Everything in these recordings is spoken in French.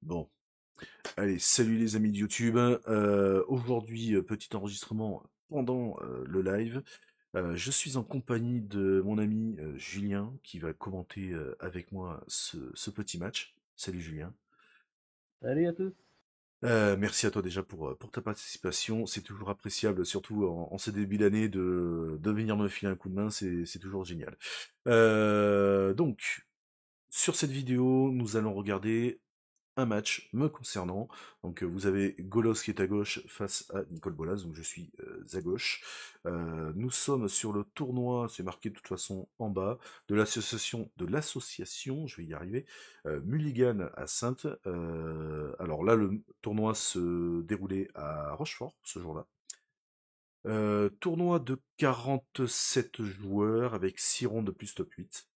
Bon, allez, salut les amis de YouTube. Aujourd'hui, petit enregistrement pendant le live. Je suis en compagnie de mon ami Julien qui va commenter avec moi ce petit match. Salut Julien. Salut à tous. Merci à toi déjà pour ta participation. C'est toujours appréciable, surtout en ce début d'année, de venir me filer un coup de main. C'est toujours génial. Donc, sur cette vidéo, nous allons regarder un match me concernant. Donc vous avez Golos qui est à gauche face à Nicole Bolas, donc je suis à gauche. Nous sommes sur le tournoi, c'est marqué de toute façon en bas, de l'association, je vais y arriver, Mulligan à Saintes. Alors là, le tournoi se déroulait à Rochefort ce jour-là. Tournoi de 47 joueurs avec 6 rondes de plus top 8.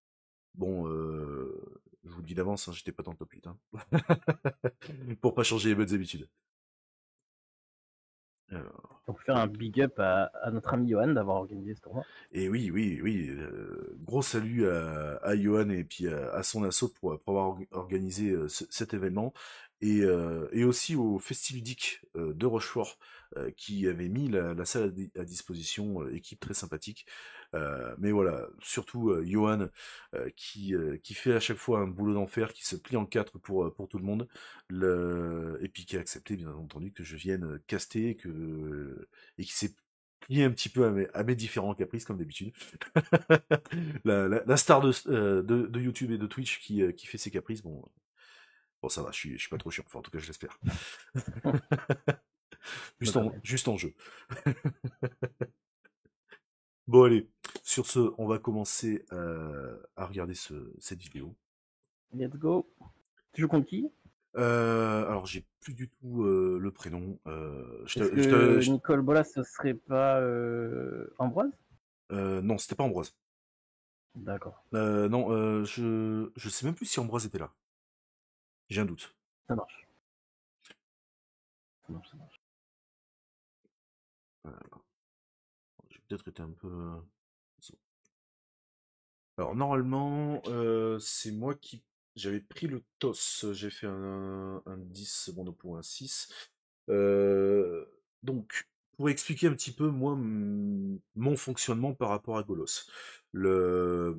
Bon, je vous le dis d'avance, hein, j'étais pas dans le top 8. Hein. Pour pas changer les bonnes habitudes. Alors, On peut faire un hop. big up à notre ami Johan d'avoir organisé ce tournoi. Et oui, oui, oui, gros salut à Johan et puis à son asso pour avoir organisé cet événement. Et aussi au Festiludique de Rochefort qui avait mis la salle à disposition, équipe très sympathique. Mais voilà, surtout Johan qui fait à chaque fois un boulot d'enfer, qui se plie en quatre pour tout le monde, et puis qui a accepté bien entendu que je vienne caster, et qui s'est plié un petit peu à mes différents caprices comme d'habitude. La star de YouTube et de Twitch qui fait ses caprices, bon ça va, je suis pas trop chiant, enfin en tout cas je l'espère. Me Juste en, permettre. juste en jeu. Bon allez, sur ce, on va commencer à regarder cette vidéo. Let's go. Tu joues contre qui? Alors j'ai plus du tout le prénom. Est-ce que Nicole Bolas ce serait pas Ambroise? Non, c'était pas Ambroise. D'accord, Non, je sais même plus si Ambroise était là. J'ai un doute. ça marche. Ça marche, ça marche. J'ai peut-être été un peu. Alors normalement, c'est moi qui j'avais pris le toss. J'ai fait un 10, bon, pour un 6. Euh, donc, pour expliquer un petit peu, moi, mon fonctionnement par rapport à Golos. Le,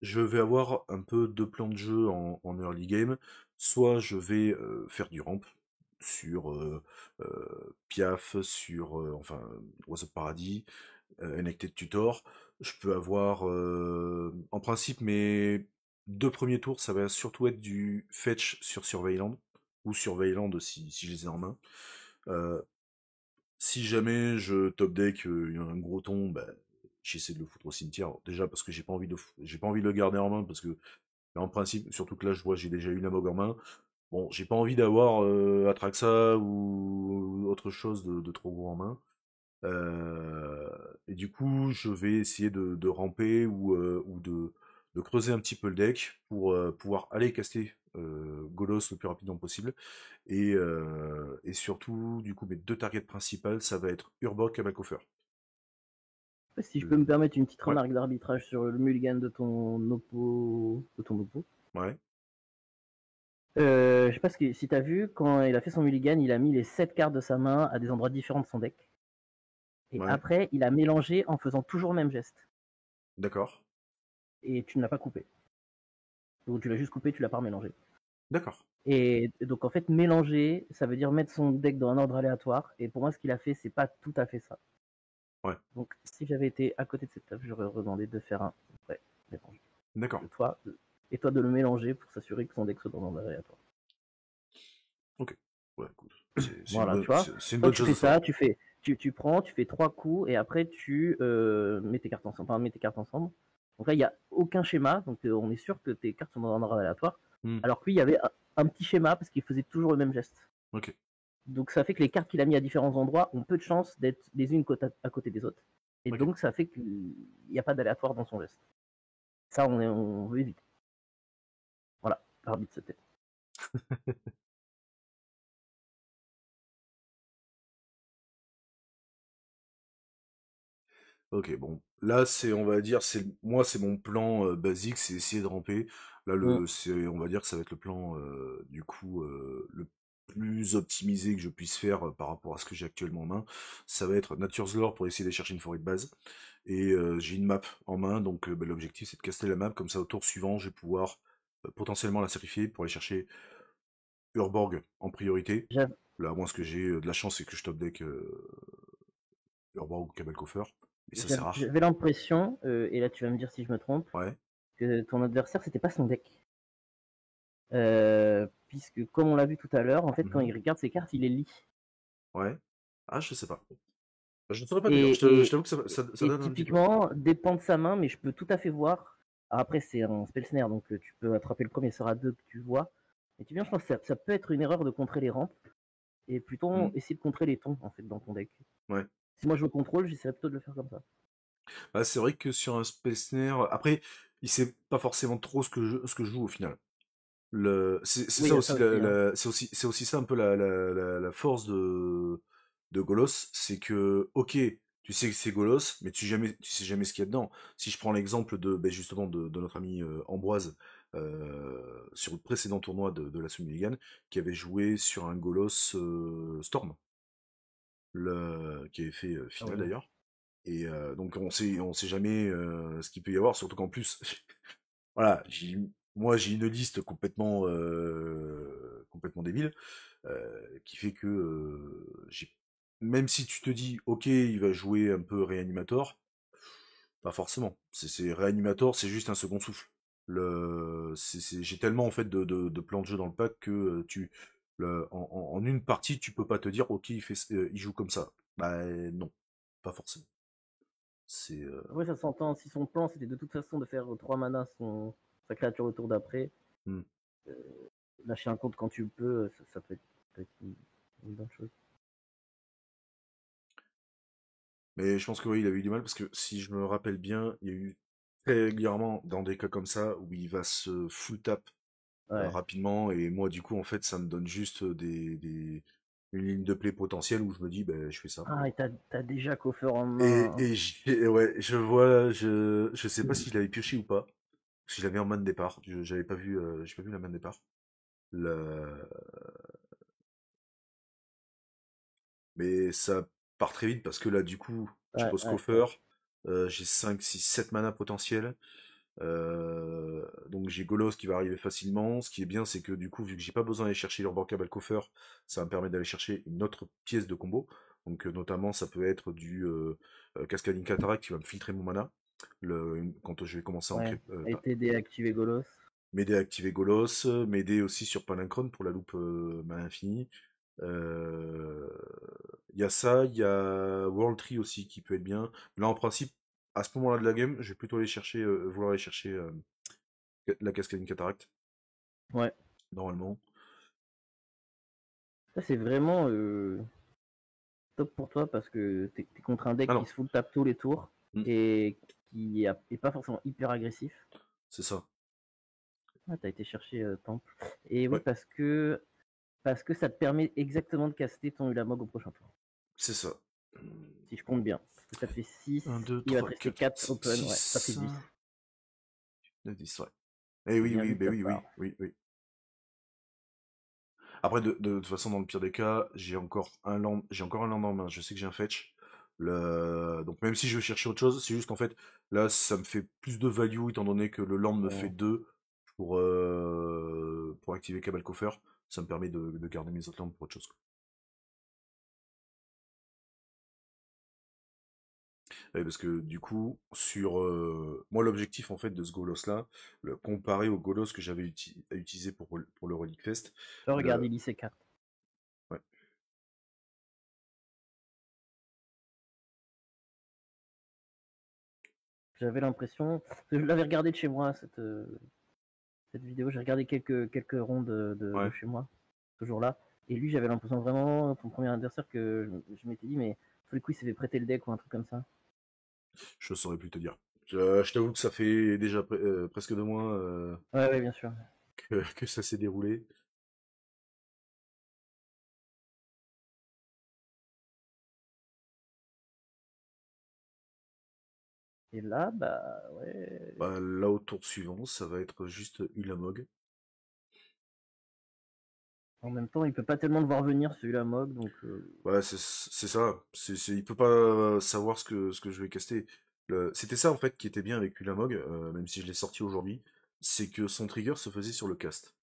je vais avoir un peu deux plans de jeu en early game. Soit je vais faire du ramp sur Piaf, sur enfin Oiseau de Paradis, Enacted Tutor. Je peux avoir en principe mes deux premiers tours, ça va surtout être du fetch sur Surveilland ou Surveilland si je les ai en main. Euh, Si jamais je top deck un gros ton, bah, j'essaie de le foutre au cimetière. Alors, déjà parce que j'ai pas envie de le garder en main parce que en principe, surtout que là je vois j'ai déjà une Amog en main. Bon, j'ai pas envie d'avoir Atraxa ou autre chose de trop gros en main. Euh, et du coup, je vais essayer de ramper ou de creuser un petit peu le deck pour pouvoir aller caster Golos le plus rapidement possible. Et surtout, du coup, mes deux targets principales, ça va être Urbok et Backoffer. Si je peux me permettre une petite Ouais, remarque d'arbitrage sur le mulligan de ton oppo. ouais, Je sais pas si t'as vu, quand il a fait son mulligan, il a mis les 7 cartes de sa main à des endroits différents de son deck. Et ouais, après, il a mélangé en faisant toujours le même geste. d'accord, Et tu ne l'as pas coupé. Donc tu l'as juste coupé, tu l'as pas mélangé. d'accord, Et donc en fait, mélanger, ça veut dire mettre son deck dans un ordre aléatoire. Et pour moi, ce qu'il a fait, c'est pas tout à fait ça. ouais, Donc si j'avais été à côté de cette table, j'aurais demandé de faire un vrai mélange. d'accord, De toi, et toi de le mélanger pour s'assurer que son deck soit dans un ordre aléatoire. ok. Ouais, écoute, c'est une Voilà, bonne, tu vois. c'est une Toi, bonne tu chose à fais savoir. ça, tu prends, tu fais 3 coups et après tu mets tes cartes ensemble. Enfin, mets tes cartes ensemble. Donc là, il n'y a aucun schéma. Donc on est sûr que tes cartes sont dans un ordre aléatoire. Hmm, Alors que lui, il y avait un petit schéma parce qu'il faisait toujours le même geste. ok, Donc ça fait que les cartes qu'il a mis à différents endroits ont peu de chances d'être les unes à côté des autres. Et ok. donc ça fait qu'il n'y a pas d'aléatoire dans son geste. Ça, on veut éviter. Voilà, l'arbitre c'était. Ok, bon, là c'est, on va dire, c'est moi, c'est mon plan basique, c'est essayer de ramper. Là, Mm. on va dire que ça va être le plan, du coup, le plus optimisé que je puisse faire par rapport à ce que j'ai actuellement en main. Ça va être Nature's Lore pour essayer d'aller chercher une forêt de base. Et j'ai une map en main, donc bah, l'objectif c'est de caster la map, comme ça au tour suivant, je vais pouvoir potentiellement la sacrifier pour aller chercher Urborg en priorité. J'av- Là, à moins que j'ai de la chance et que je top deck Urborg ou Cabalcoffer. Mais ça, c'est rare. J'avais l'impression, et là tu vas me dire si je me trompe, Ouais. que ton adversaire c'était pas son deck. Puisque comme on l'a vu tout à l'heure, en fait quand Mhm. il regarde ses cartes, il les lit. Ouais. Ah, je sais pas. Je ne saurais pas te dire. Je Et, t'avoue que ça donne un petit peu. typiquement, dépend de sa main, mais je peux tout à fait voir. Alors après, c'est un spell snare, donc tu peux attraper le premier sort à 2 que tu vois. Et tu viens, je pense que ça peut être une erreur de contrer les rampes et plutôt Hmm. essayer de contrer les tons en fait dans ton deck. Ouais. Si moi je le contrôle, j'essaierais plutôt de le faire comme ça. Ah, c'est vrai que sur un Space Snare, après, il sait pas forcément trop ce que je joue au final. C'est Oui, il ça y a ça aussi, aussi. Hein. c'est aussi ça un peu la force de Golos, c'est que, ok, tu sais que c'est Golos, mais tu sais jamais ce qu'il y a dedans. Si je prends l'exemple de, ben justement, de notre ami Ambroise, sur le précédent tournoi de la Sumiligan, qui avait joué sur un Golos Storm, qui avait fait Ah finale oui. d'ailleurs. Et donc on sait jamais ce qu'il peut y avoir, surtout qu'en plus, voilà, moi j'ai une liste complètement débile, qui fait que même si tu te dis, ok, il va jouer un peu réanimator, pas forcément. C'est réanimator, c'est juste un second souffle. J'ai tellement en fait de plans de jeu dans le pack que en une partie, tu peux pas te dire, ok, il joue comme ça. Bah non, pas forcément. C'est Après, ça s'entend. Si son plan c'était de toute façon de faire 3 manas sa créature au tour d'après, hmm. euh, lâcher un compte quand tu le peux, ça peut être une bonne chose. Mais je pense que oui, il a eu du mal parce que si je me rappelle bien, il y a eu très régulièrement dans des cas comme ça où il va se full tap Ouais. rapidement et moi du coup en fait ça me donne juste une ligne de play potentielle où je me dis ben je fais ça. Ah, et t'as déjà Coffer en main. Ouais, je vois, je sais pas s'il avait pioché ou pas, s'il avait en main de départ. J'avais pas vu, j'ai pas vu la main de départ. Le... Mais ça part très vite parce que là du coup je Ouais, pose ouais, coffer, ouais. j'ai 5 6 7 mana potentiels. Donc j'ai Golos qui va arriver facilement. Ce qui est bien, c'est que du coup, vu que j'ai pas besoin d'aller chercher leur Cabal Coffer, ça va me permettre d'aller chercher une autre pièce de combo. Donc notamment, ça peut être du Cascading Cataract qui va me filtrer mon mana. Quand je vais commencer à Ouais. ancrer, Et t'aider à activer Golos. m'aider à activer Golos, m'aider aussi sur Palinchron pour la loupe mana infinie. Euh, Il y a ça, il y a World Tree aussi qui peut être bien. Là, en principe, à ce moment-là de la game, je vais plutôt aller chercher, vouloir aller chercher la cascading cataracte, Ouais. normalement. Ça, c'est vraiment top pour toi parce que t'es contre un deck Ah qui non, se full tape tous les tours hmm, et qui est pas forcément hyper agressif. c'est ça. Ah, t'as été chercher Temple. Et oui, Ouais, parce que ça te permet exactement de caster ton Ulamog au prochain tour. c'est ça. Si je compte bien. Parce que ça fait 6, 1, 2, il va te 3, rester 4, 4 5, open, ouais, ça fait 6, 10. 9, 10, ouais. Eh C'est oui, bien oui, vu de ben ta oui, oui, part. oui, oui. Après, de toute façon, dans le pire des cas, j'ai encore un land en main. Je sais que j'ai un fetch. Donc même si je veux chercher autre chose, c'est juste qu'en fait, là, ça me fait plus de value étant donné que le land me fait Ouais. 2 pour activer Cabal Coffer. Ça me permet de garder mes autres lands pour autre chose, quoi. Ouais, parce que du coup, moi, l'objectif en fait de ce Golos là, comparé au Golos que j'avais utilisé pour le Relic Fest, Regarde, le... il lit ses cartes. ouais. J'avais l'impression. Je l'avais regardé de chez moi, cette vidéo. J'ai regardé quelques rondes de Ouais, chez moi, ce jour-là. Et lui, j'avais l'impression vraiment, ton premier adversaire, que je m'étais dit, mais tout le coup, il s'est fait prêter le deck ou un truc comme ça. je saurais plus te dire. Je t'avoue que ça fait déjà presque 2 mois Ouais, ouais, bien sûr. que ça s'est déroulé. Et là, bah ouais. Bah, là, au tour suivant, ça va être juste Ulamog. En même temps, il peut pas tellement devoir venir celui-là, Mog, donc Ouais, c'est ça. Il peut pas savoir ce que je vais caster. C'était ça, en fait, qui était bien avec Ulamog, même si je l'ai sorti aujourd'hui, c'est que son trigger se faisait sur le cast.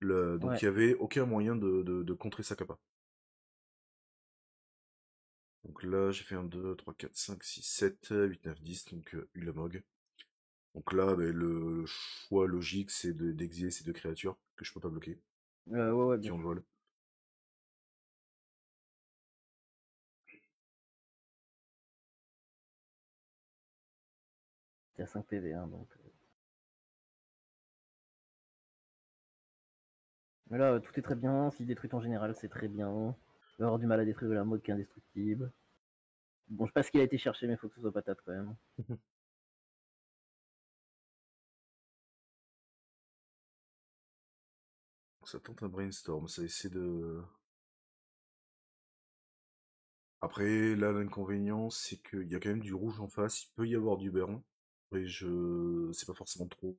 Donc, ouais. il y avait aucun moyen de contrer sa capa. Donc là, j'ai fait un 2 3 4 5 6 7 8 9 10 donc Ulamog. Donc là, ben, le choix logique, c'est d'exiler ces deux créatures que je peux pas bloquer, Ouais, ouais, bien qui ont le sûr. vol. C'est à 5 PV, hein, donc. Mais là, tout est très bien. S'il détruit en général, c'est très bien. Il va avoir du mal à détruire la mode qui est indestructible. Bon, je sais pas ce qu'il a été chercher, mais il faut que ce soit patate quand même. Ça tente un brainstorm, ça essaie de... Après, là, l'inconvénient, c'est qu'il y a quand même du rouge en face, il peut y avoir du burn. Après, je sais pas forcément trop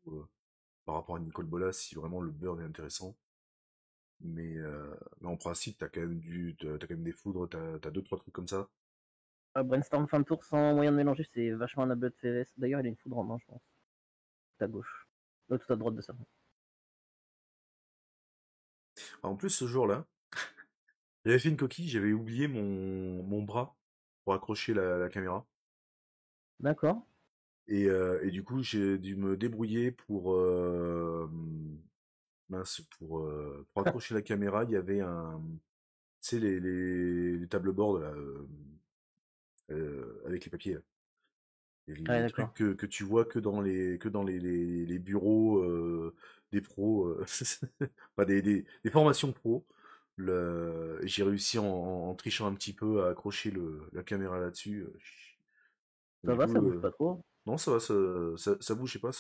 par rapport à Nicole Bolas si vraiment le burn est intéressant. Mais en principe, t'as quand même des foudres, t'as deux, trois trucs comme ça. Brainstorm fin de tour sans moyen de mélanger, c'est vachement un Blood CVS. D'ailleurs, il a une foudre en main, je pense. Tout à gauche. Tout à droite de ça. En plus, ce jour-là, j'avais fait une coquille, j'avais oublié mon bras pour accrocher la caméra. D'accord. Et du coup, j'ai dû me débrouiller pour accrocher la caméra. Il y avait tu sais, les tables-bords là, avec les papiers, là. Et Ouais, les trucs d'accord. que tu vois que dans les bureaux des pros, enfin des formations pro. J'ai réussi en trichant un petit peu à accrocher la caméra là-dessus. Ça Du va, coup, ça bouge pas trop. non, ça va, ça bougeait pas.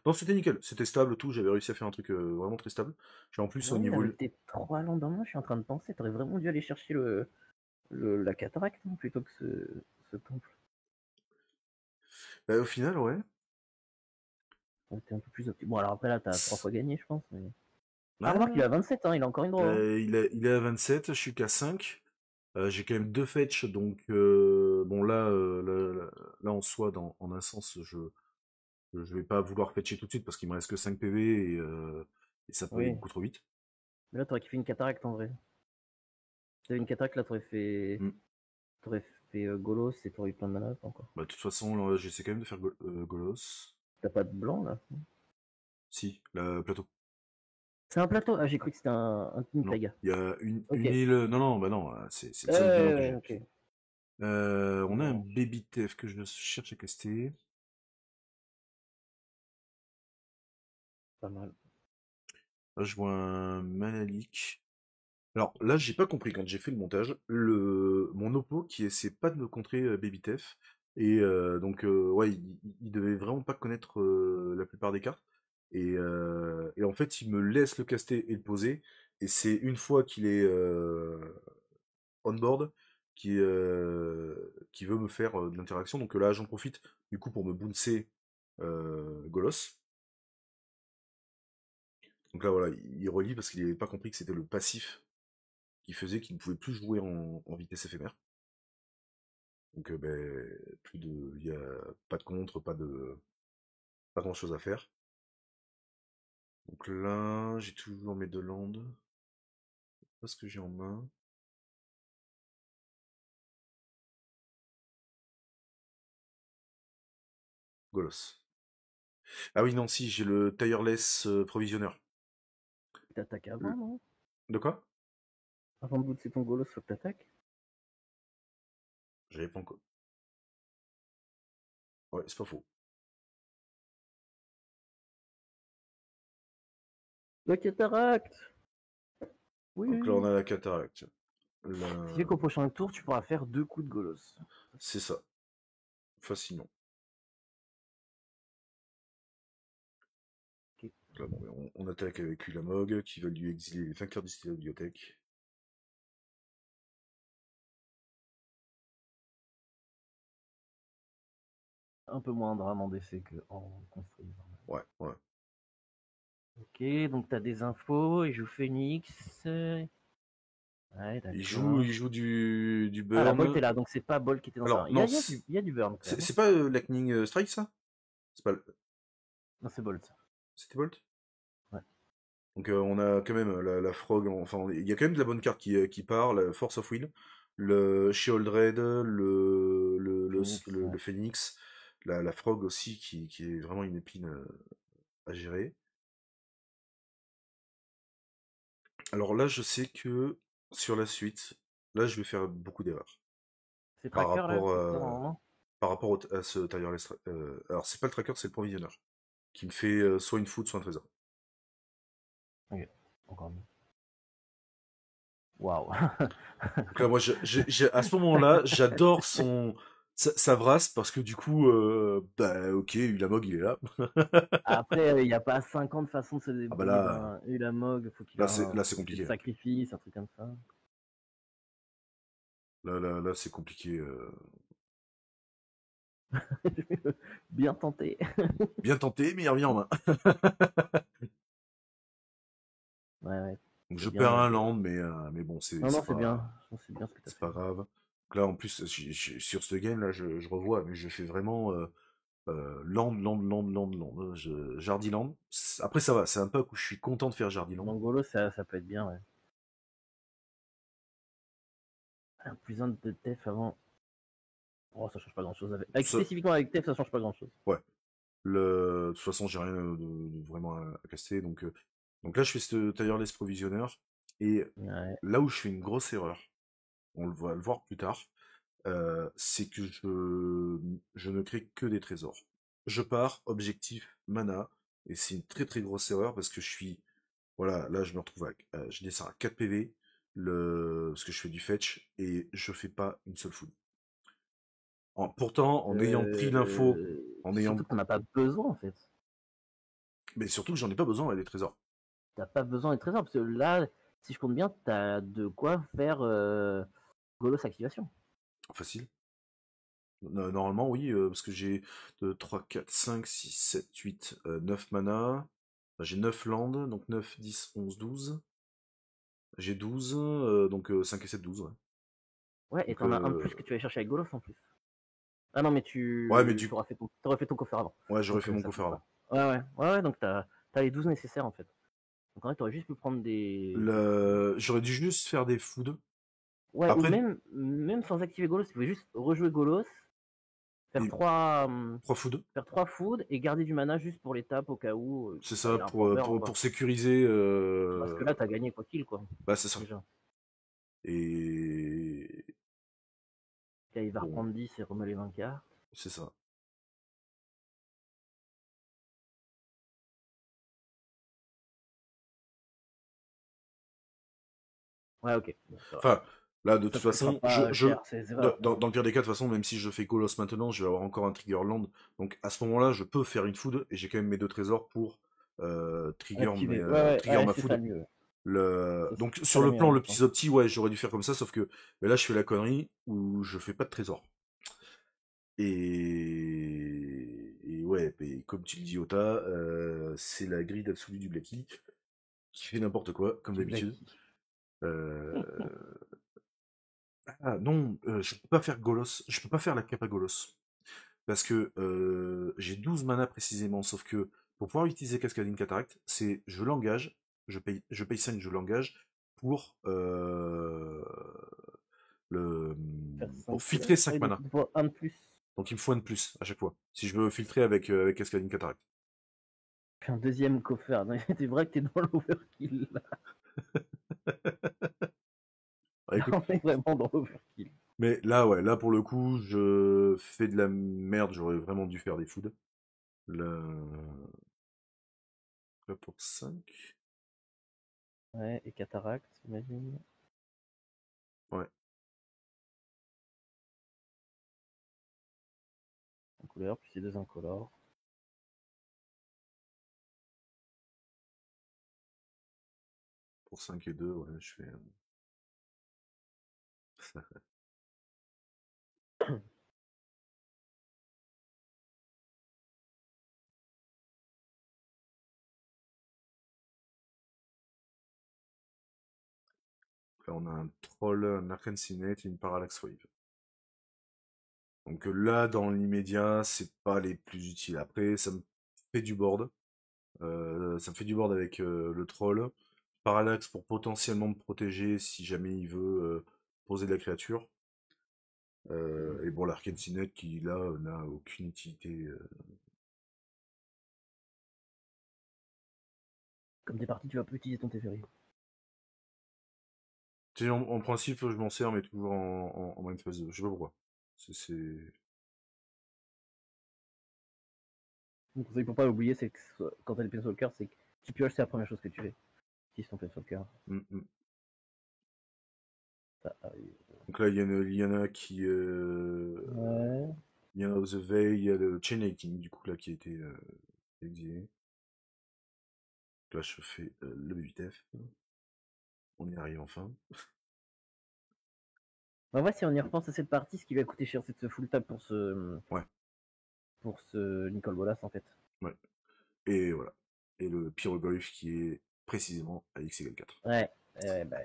Non, c'était nickel, c'était stable, tout. J'avais réussi à faire un truc vraiment très stable. J'ai en plus au Ouais, niveau. avec tes 3 lendemains, je suis en train de penser, t'aurais vraiment dû aller chercher la cataracte hein, plutôt que ce temple. Bah, au final, ouais. Ouais, t'es un peu plus optique. Bon, alors après là, t'as 3 fois gagné, je pense. Mais... Ah, remarque, il Ouais, a 27, hein, il a encore une draw. Hein. il est à 27, je suis qu'à 5. J'ai quand même deux fetch, donc bon là, là en soi, en un sens, je vais pas vouloir fetcher tout de suite parce qu'il me reste que 5 PV et ça peut aller Oui. beaucoup trop vite. Mais là, t'aurais kiffé une cataracte en vrai. Si t'avais une cataracte, là, Hmm. t'aurais fait Golos et t'aurais eu plein de mana, pas encore. Bah, de toute façon, là, j'essaie quand même de faire Golos. T'as pas de blanc là. Si, la plateau. C'est un plateau. Ah, j'ai cru que c'était un Team Non, Taiga. il y a Ok. une île. Non, non, bah non, c'est le seul blanc que j'ai. Ok. On a un Bon, Baby Tef que je cherche à caster. pas mal. Là, je vois un Manalik. Alors là, j'ai pas compris quand j'ai fait le montage. Mon oppo qui essaie pas de me contrer Baby Tef. Et donc, ouais, il devait vraiment pas connaître la plupart des cartes. Et en fait, il me laisse le caster et le poser. Et c'est une fois qu'il est on board qui veut me faire de l'interaction. Donc là, j'en profite du coup pour me bouncer Golos. Donc là, voilà, il relie parce qu'il n'avait pas compris que c'était le passif qui faisait qu'il ne pouvait plus jouer en vitesse éphémère. Donc, ben, il y a pas de contre, pas grand chose à faire. Donc là, j'ai toujours mes deux landes. Pas ce que j'ai en main. Golos. Ah oui, non, si, j'ai le tireless provisionneur. T'attaques avant, Le- non? De quoi? Avant de bootser ton Golos, faut que t'attaques. J'avais pas encore. Ouais, c'est pas faux. La cataracte. Oui, Donc là, on oui. a la cataracte. Ce qui fait qu'au prochain tour, tu pourras faire 2 coups de Golos. C'est ça. Fascinant. Ok. Là, bon, ben, on attaque avec Ulamog, qui va lui exiler les vainqueurs d'ici la bibliothèque. un peu moins drame en DC que en construit. Ouais, ouais. Ok, donc t'as des infos, il joue Phoenix. Ouais, d'accord. Il joue du Ah, la Bolt burn. est là, donc c'est pas Bolt qui était dans Alors, ça. non, Il y a du burn quand même. c'est pas Lightning Strike, ça? C'est pas Non, c'est Bolt. C'était Bolt? Ouais. Donc on a quand même la Frog, enfin il y a quand même de la bonne carte qui part, la Force of Will, le Sheoldred, Phoenix, ouais. le Phoenix, la Frog aussi qui est vraiment une épine à gérer. Alors là je sais que sur la suite, là je vais faire beaucoup d'erreurs C'est par Tracker là rapport, que tu fais normalement? à ce Tireless alors c'est pas le tracker, c'est le provisionneur qui me fait soit une food, soit un trésor. Ok, encore mieux. Waouh. Donc là, moi, à ce moment-là, j'adore sa vrasse parce que du coup, bah, ok, Ulamog, il est là. Après, il n'y a pas 50 façons de se Ah bah débrouiller là, d'un Ulamog. Faut qu'il ait là, c'est un effet de compliqué, hein. sacrifice, un truc comme ça. Là, c'est compliqué. Bien tenté. Bien tenté, mais il revient en main. Ouais, ouais, Donc c'est je bien. perds un land, mais bon, Non, non, c'est bien. Je pense que c'est bien ce que tu as c'est fait. pas grave. Donc là, en plus, sur ce game, là, je revois, mais je fais vraiment land. Jardiland. Après, ça va, c'est un pack où je suis content de faire Jardiland. Mangolo, ça peut être bien, ouais. Un plus un de Tef avant. Oh, ça change pas grand chose. Ça, Spécifiquement avec Tef, ça change pas grand chose. ouais. De toute façon, j'ai rien de vraiment à caster. Donc là, je fais ce tireless provisionneur. Et Ouais. là où je fais une grosse erreur, on va le voir plus tard, c'est que je ne crée que des trésors. Je pars, objectif, mana, et c'est une très très grosse erreur parce que je suis. Voilà, là je me retrouve je descends à 4 PV, parce que je fais du fetch, et je fais pas une seule food. Pourtant, en ayant pris l'info, en ayant. Surtout que t'en as pas besoin en fait. Mais surtout que j'en ai pas besoin, des trésors. T'as pas besoin des trésors parce que là, si je compte bien, t'as de quoi faire Golos activation. Facile. Normalement, oui, parce que j'ai 3, 4, 5, 6, 7, 8, 9 mana. Enfin, j'ai 9 landes, donc 9, 10, 11, 12. J'ai 12, donc 5 et 7, 12, ouais. Ouais, et Donc, t'en as un de plus que tu vas chercher avec Golos en plus. Ah non, mais ouais, mais tu auras fait ton coffre avant. ouais, j'aurais Donc fait mon ça coffre compte avant. pas. Ouais, donc t'as les 12 nécessaires en fait. Donc en fait, t'aurais juste pu prendre des fous. J'aurais dû juste faire des foods. Ouais, ou Après, même sans activer Golos, tu pouvais juste rejouer Golos, faire et 3 foods. faire 3 food et garder du mana juste pour l'étape au cas où C'est bah, il ça, y a un point burn quoi. pour sécuriser. Parce que là, t'as gagné quoi qu'il quoi. Bah, c'est ça. Déjà. Et. Là, il va Bon, reprendre 10 et remet les 20 cartes. c'est ça. Ouais, ok. Bon, ça va. Enfin, là, de Ça toute te coûtera façon, pas cher, ces erreurs. dans le pire des cas, de toute façon, même si je fais Colos maintenant, je vais avoir encore un Trigger Land. Donc, à ce moment-là, je peux faire une food et j'ai quand même mes deux trésors pour Activé. Ouais, ma c'est ça food. le mieux. Donc, C'est sur la le plan, meilleure le option. petit opti, ouais, j'aurais dû faire comme ça, sauf que mais là, je fais la connerie où je fais pas de trésor. Et ouais, et comme tu le dis, Ota, c'est la grille absolue du Blacky qui fait n'importe quoi, comme Du d'habitude. Blacky. Euh, Ah non, je peux pas faire Golos, je peux pas faire la capa Golos. Parce que j'ai 12 mana précisément, sauf que pour pouvoir utiliser Cascading Cataract, c'est je l'engage, je paye 5, je l'engage pour le Faire pour 5 filtrer couleurs. 5 Ouais, donc mana. il faut un de plus. Donc il me faut un de plus à chaque fois. Si je veux filtrer avec Cascading Cataract. Un deuxième coffre. C'est vrai que t'es dans l'overkill. Là. Bah, écoute, On est vraiment dans l'overkill. mais là ouais, là pour le coup, je fais de la merde, j'aurais vraiment dû faire des foods. Là, là pour 5. Ouais, et cataracte, j'imagine. Ouais. En couleur, puis c'est deux incolores. Pour 5 et 2, ouais, je fais. là, on a un troll, un Arcancinate et une Parallax Wave. Donc là, dans l'immédiat, c'est pas les plus utiles. Après, ça me fait du board. Ça me fait du board avec le troll. Parallax pour potentiellement me protéger si jamais il veut poser de la créature. Et bon, l'Arcancinate qui là n'a aucune utilité. Comme t'es parti, tu vas pas utiliser ton Teferi. Tu sais, en principe, je m'en sers, mais toujours en main phase 2. Je sais pas pourquoi. C'est. Mon conseil pour pas l'oublier, c'est que quand t'as des Planeswalkers, c'est que tu pioches, c'est la première chose que tu fais. Si c'est ton Planeswalker, Mm, mm. ça arrive. Donc là, il y a une Lyanna qui. Ouais. Lyanna of the Veil, il y a le Chain Lightning, du coup, là, qui a été exilé. Donc là, je fais le BBTF. On y arrive enfin. En vrai, si on y repense à cette partie, ce qui va coûter cher, c'est de se full tap Ouais, pour ce Nicole Bolas en fait. ouais. Et voilà. Et le Pyroglyph qui est précisément à x égale 4. Ouais, bah,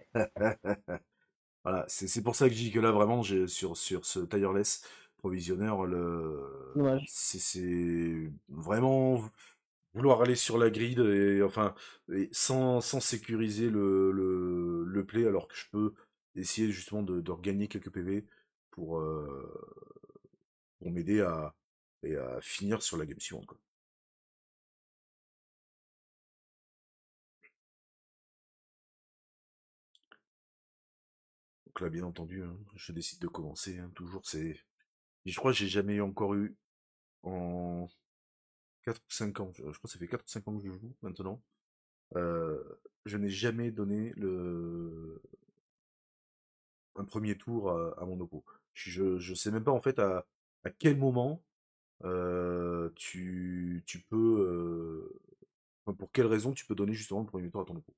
Voilà, c'est pour ça que je dis que là, vraiment, sur ce tireless provisionnaire, dommage. c'est vraiment vouloir aller sur la grid et enfin et sans sécuriser le play, alors que je peux essayer justement de regagner quelques PV pour, pour m'aider à finir sur la game suivante, quoi. Donc là, bien entendu, hein, je décide de commencer, hein, toujours, c'est. Je crois que j'ai jamais encore eu en 4 ou 5 ans, je crois que ça fait 4 ou 5 ans que je joue maintenant. Euh, je n'ai jamais donné un premier tour à mon oppo. Je sais même pas en fait à quel moment tu peux, enfin, pour quelle raison tu peux donner justement le premier tour à ton oppo.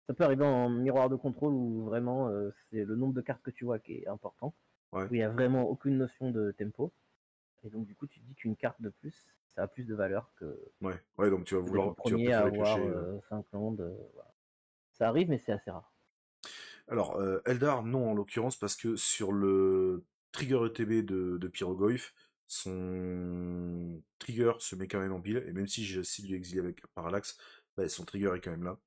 Ça peut arriver en miroir de contrôle où vraiment c'est le nombre de cartes que tu vois qui est important, Ouais, où il n'y a vraiment aucune notion de tempo. Et donc du coup tu te dis qu'une carte de plus, ça a plus de valeur ouais, ouais, donc que d'être le tu vas premier à préférer avoir piocher. 5 landes. Voilà. Ça arrive mais c'est assez rare. Alors, Eldar, non en l'occurrence, parce que sur le trigger ETB de Pyrogoyf, son trigger se met quand même en pile, et même si j'essaie de lui exiler avec Parallax, bah, son trigger est quand même là.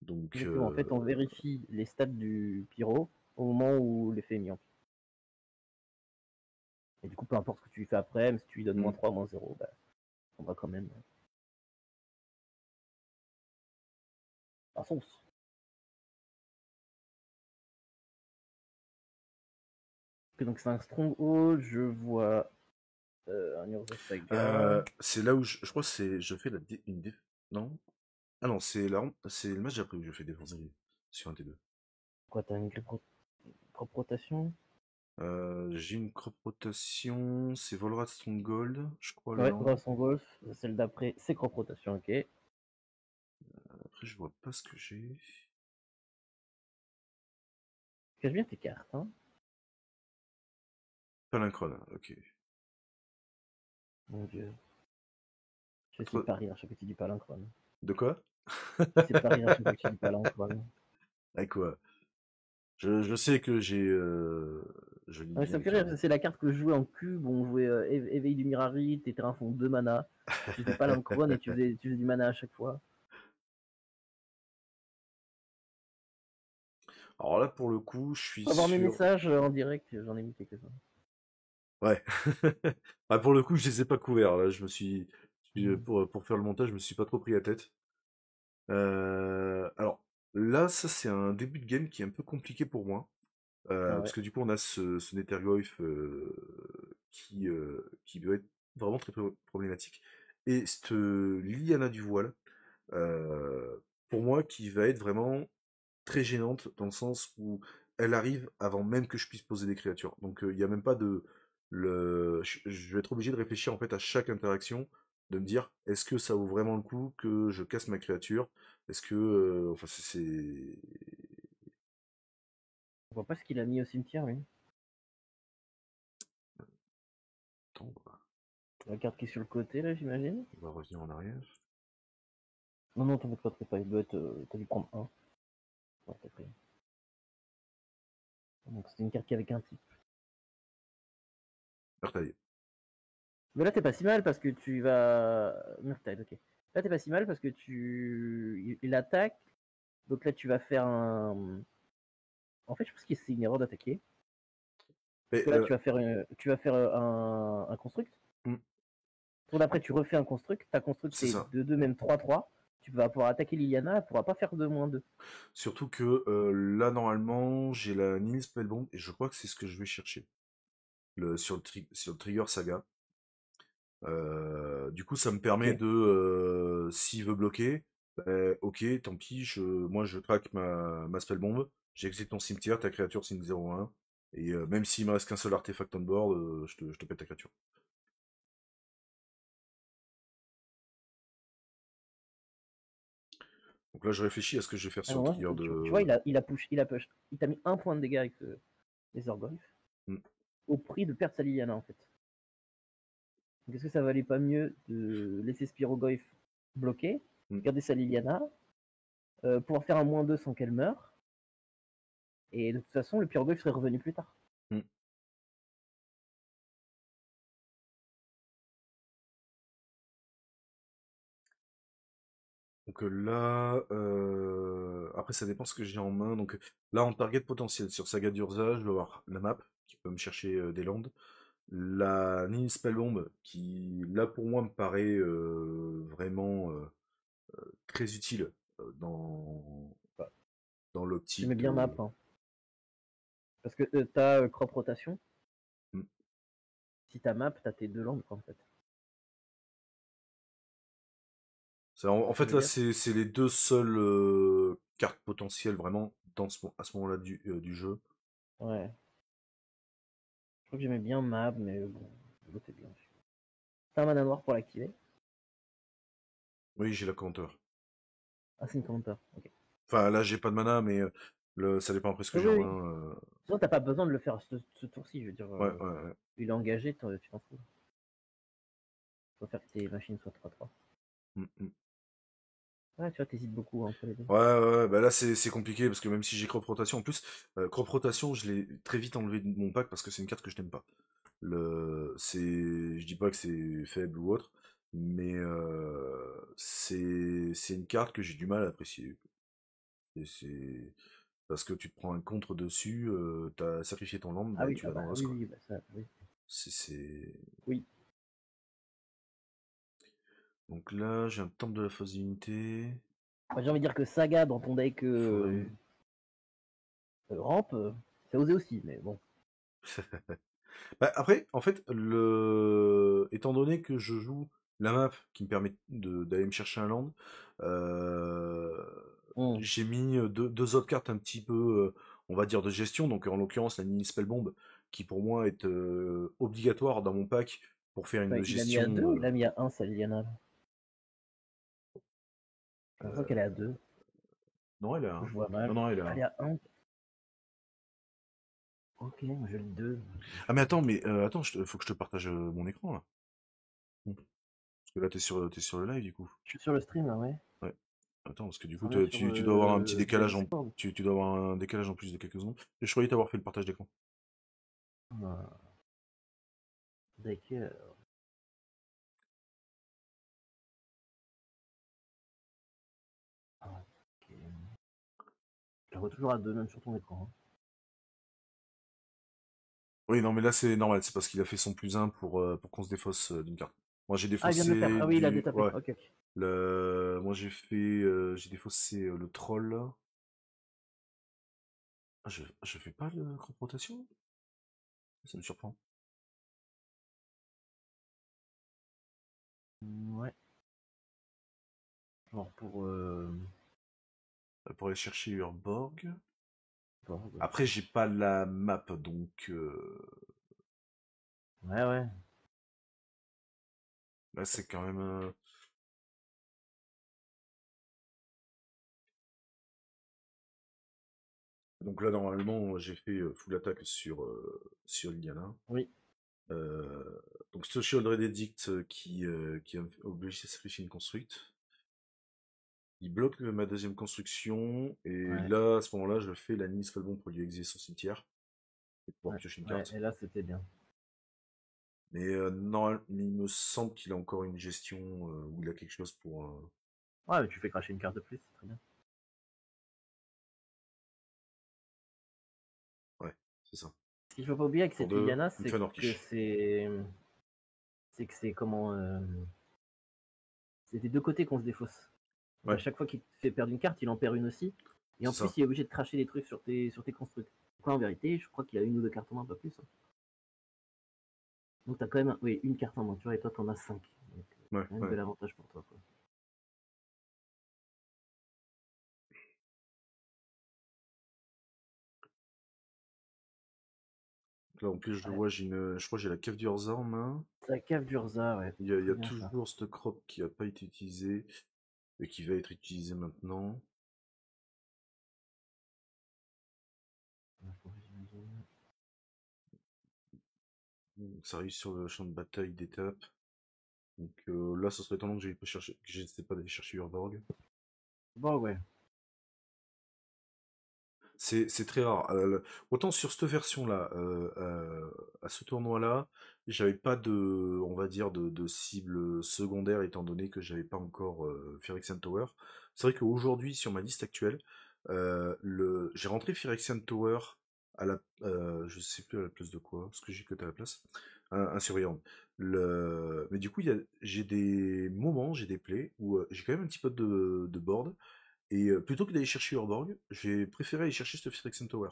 Donc, Exactement, en fait on vérifie les stats du pyro au moment où l'effet est mis en place. Et du coup peu importe ce que tu lui fais après, même si tu lui donnes hmm. -3, -0, bah, on va quand même à fonce. Donc c'est un stronghold, je vois un Urza Saga. C'est là où je crois que je fais non? Ah non, c'est le match d'après où je fais défense sur un T2. Quoi, t'as une propre rotation? J'ai une crop rotation, c'est Volrad Stronghold, je crois Ouais, là. Grâce en golf, celle d'après, c'est crop rotation, ok. Après, je vois pas ce que j'ai. Cache bien tes cartes, hein. Palinchron, ok. Mon dieu. Je vais essayer de Tro- pas rire à chaque fois que tu dis palinchron. De quoi? J'essaie de pas rire à chaque fois que tu dis palinchron. Avec quoi? Je sais que j'ai. Je lis Ouais, bien ça me les fait cartes. rire, c'est la carte que je jouais en cube, on jouait éveil du Mirari, tes terrains font 2 mana. Tu faisais palinchron et tu faisais du mana à chaque fois. Alors là, pour le coup, je suis Faut avoir mes sûr. messages en direct, j'en ai mis quelques-uns. Ouais. Bah, pour le coup, je les ai pas couverts. Là, Mhm. pour faire le montage, je me suis pas trop pris la tête. Alors là, ça c'est un début de game qui est un peu compliqué pour moi. Ah Parce ouais. que du coup, on a ce Nethergoyf qui doit être vraiment très problématique. Et cette Liliana du voile, euh, pour moi, qui va être vraiment très gênante dans le sens où elle arrive avant même que je puisse poser des créatures. Donc il n'y a même pas de je vais être obligé de réfléchir en fait à chaque interaction, de me dire est-ce que ça vaut vraiment le coup que je casse ma créature? Est-ce que enfin c'est On voit pas ce qu'il a mis au cimetière, lui. attends, La carte qui est sur le côté, là, j'imagine. on va revenir en arrière. Non, non, t'inquiète pas, il doit être. T'as dû prendre un. Ouais, t'as pris. Donc c'est une carte qui est avec un type. Murktide. Mais là t'es pas si mal parce que tu vas. Murktide, ok. Là t'es pas si mal parce que il attaque. Donc là tu vas faire un. En fait je pense que c'est une erreur d'attaquer. Parce Mais, que là tu vas faire un construct. hmm, Tour d'après tu refais un construct. Ta construct c'est c'est ça. 2-2, même 3-3. Tu vas pouvoir attaquer Liliana, elle pourra pas faire de -2. Surtout que là, normalement, j'ai la Nini Spellbomb et je crois que c'est ce que je vais chercher. Sur le Trigger Saga. Du coup, ça me permet Ok. de, s'il veut bloquer, ok, tant pis, moi je craque ma Spellbomb, j'exite ton cimetière, ta créature signe 0-1, et même s'il me reste qu'un seul artefact on board, je te pète ta créature. Donc là, je réfléchis à ce que je vais faire Ah, sur le moi, trigger tu vois, de. il a push. Il t'a mis 1 point de dégâts avec les Orgolf. Hmm. Au prix de perdre sa Liliana en fait. Donc est-ce que ça valait pas mieux de laisser Spirogoyf bloquer, Hmm. garder sa Liliana, pouvoir faire un -2 sans qu'elle meure, et de toute façon le Pyrogoyf serait revenu plus tard. Hmm. Donc là, après ça dépend ce que j'ai en main. Donc là, en target potentiel sur Saga d'Urza, je vais avoir la map qui peut me chercher des landes. La Nini Spellbomb qui, là pour moi, me paraît vraiment très utile Bah, dans j'aimais l'optique bien map, de. hein. Parce que t'as crop rotation. Hmm. Si t'as map, t'as tes 2 landes quoi, en fait. En Ce que fait, je veux là, dire. c'est les deux seules cartes potentielles vraiment à ce moment-là du jeu. Ouais. Je crois que j'aimais bien map, mais bon, l'autre est bien. T'as un mana noir pour l'activer. Oui, j'ai la counter. Ah, c'est une counter. Ok. Enfin, là, j'ai pas de mana, mais ça dépend après ce que Oui, j'ai en oui, oui. main. Sinon, t'as pas besoin de le faire ce tour-ci, je veux dire. Ouais, ouais, ouais. Il est engagé, tu t'en fous. Faut faire que tes machines soient 3-3. Mm, mm. Ouais, tu vois, t'hésites beaucoup entre les deux. Ouais, ouais, ouais, bah là c'est compliqué parce que même si j'ai crop rotation, en plus, crop rotation, je l'ai très vite enlevé de mon pack parce que c'est une carte que je n'aime pas. Je dis pas que c'est faible ou autre, mais c'est une carte que j'ai du mal à apprécier. Et c'est parce que tu te prends un contre dessus, t'as sacrifié ton land, Ah bah oui, tu ah l'as bah dans l'os oui, quoi. oui, bah ça, oui. C'est Oui. donc là j'ai un temple de la fausse divinité. Moi, j'ai envie de dire que Saga dans ton deck Forêt. rampe, c'est osé aussi, mais bon. Bah, après, en fait, étant donné que je joue la map qui me permet d'aller me chercher un land, euh, Hmm. j'ai mis deux autres cartes un petit peu, on va dire, de gestion. Donc, en l'occurrence, la mini Spellbomb, qui pour moi est obligatoire dans mon pack pour faire une Ouais, il a mis à gestion. 2 ou il a mis à 1, sa Liliana? J'ai l'impression qu'elle est Euh, à 2. non, elle est à Je 1. vois Non, mal. non, elle est à Ah, elle 1. est à 1. Ok, moi je lis 2. Ah, mais attends, attends, faut que je te partage mon écran là. Parce que là, t'es sur le live du coup. Je suis sur le stream là, ouais. Ouais. Attends, parce que du Ça coup, revient sur tu dois avoir un petit via décalage Discord. tu dois avoir un décalage en plus de quelques secondes. Et je croyais t'avoir fait le partage d'écran. Deck. Ah, ok. Je la vois toujours à 2 même sur ton écran, hein. Oui, non, mais là, c'est normal. C'est parce qu'il a fait son plus un pour qu'on se défausse d'une carte. Moi, j'ai Ah, il vient de le faire. défaussé Ah oui, il a du. détapé. Ouais. Ok, ok. Moi, j'ai défaussé le troll, là. Ah, je fais pas le crop rotation? Ça me surprend. Ouais. Genre pour. Pour aller chercher Urborg. Borg. Après, j'ai pas la map, donc. Ouais, ouais. Là, c'est quand même. Donc là, normalement, j'ai fait full attaque sur Liliana. Oui. Euh, donc Social Red Edict qui a obligé à sacrifier une construite. il bloque ma deuxième construction, et Ouais, là, à ce moment-là, je fais la Nice Falbon pour lui exiler son cimetière, et pouvoir ouais, piocher une ouais. carte. Et là, c'était bien. Mais non, il me semble qu'il a encore une gestion où il a quelque chose pour... Ouais, mais tu fais cracher une carte de plus, c'est très bien. Ouais, c'est ça. Ce qu'il faut pas oublier avec Pour cette deux, Liliana, il me fait un que Orcish. c'est que c'est comment c'est des deux côtés qu'on se défausse. Donc à Ouais, chaque fois qu'il te fait perdre une carte, il en perd une aussi. Et en c'est plus, ça. il est obligé de cracher des trucs sur tes constructs. Donc là, en vérité, je crois qu'il a une ou deux cartes en main, pas plus, hein. Donc t'as quand même oui, une carte en main, tu vois, et toi t'en as 5. Donc Ouais, quand même ouais. bel avantage pour toi, quoi. Là, en plus, je Ouais. vois, je crois que j'ai la cave d'Urza en main. Ta cave d'Urza, ouais, Il y très a bien ça. toujours ce crop qui n'a pas été utilisé et qui va être utilisé maintenant. Donc, ça arrive sur le champ de bataille d'étape. Donc là, ça serait étonnant que j'essaie pas d'aller chercher Urborg. Bon, ouais. C'est très rare. Autant sur cette version-là, à ce tournoi-là, j'avais pas de, on va dire, de cible secondaire étant donné que j'avais pas encore Phyrexian Tower. C'est vrai qu'aujourd'hui, sur ma liste actuelle, j'ai rentré Phyrexian Tower à la, je sais plus à la place de quoi, parce que j'ai que à la place, un surveillant. Mais du coup, j'ai des moments, j'ai des plays où j'ai quand même un petit peu de board. Et plutôt que d'aller chercher Urborg, j'ai préféré aller chercher ce Phyrexian Tower.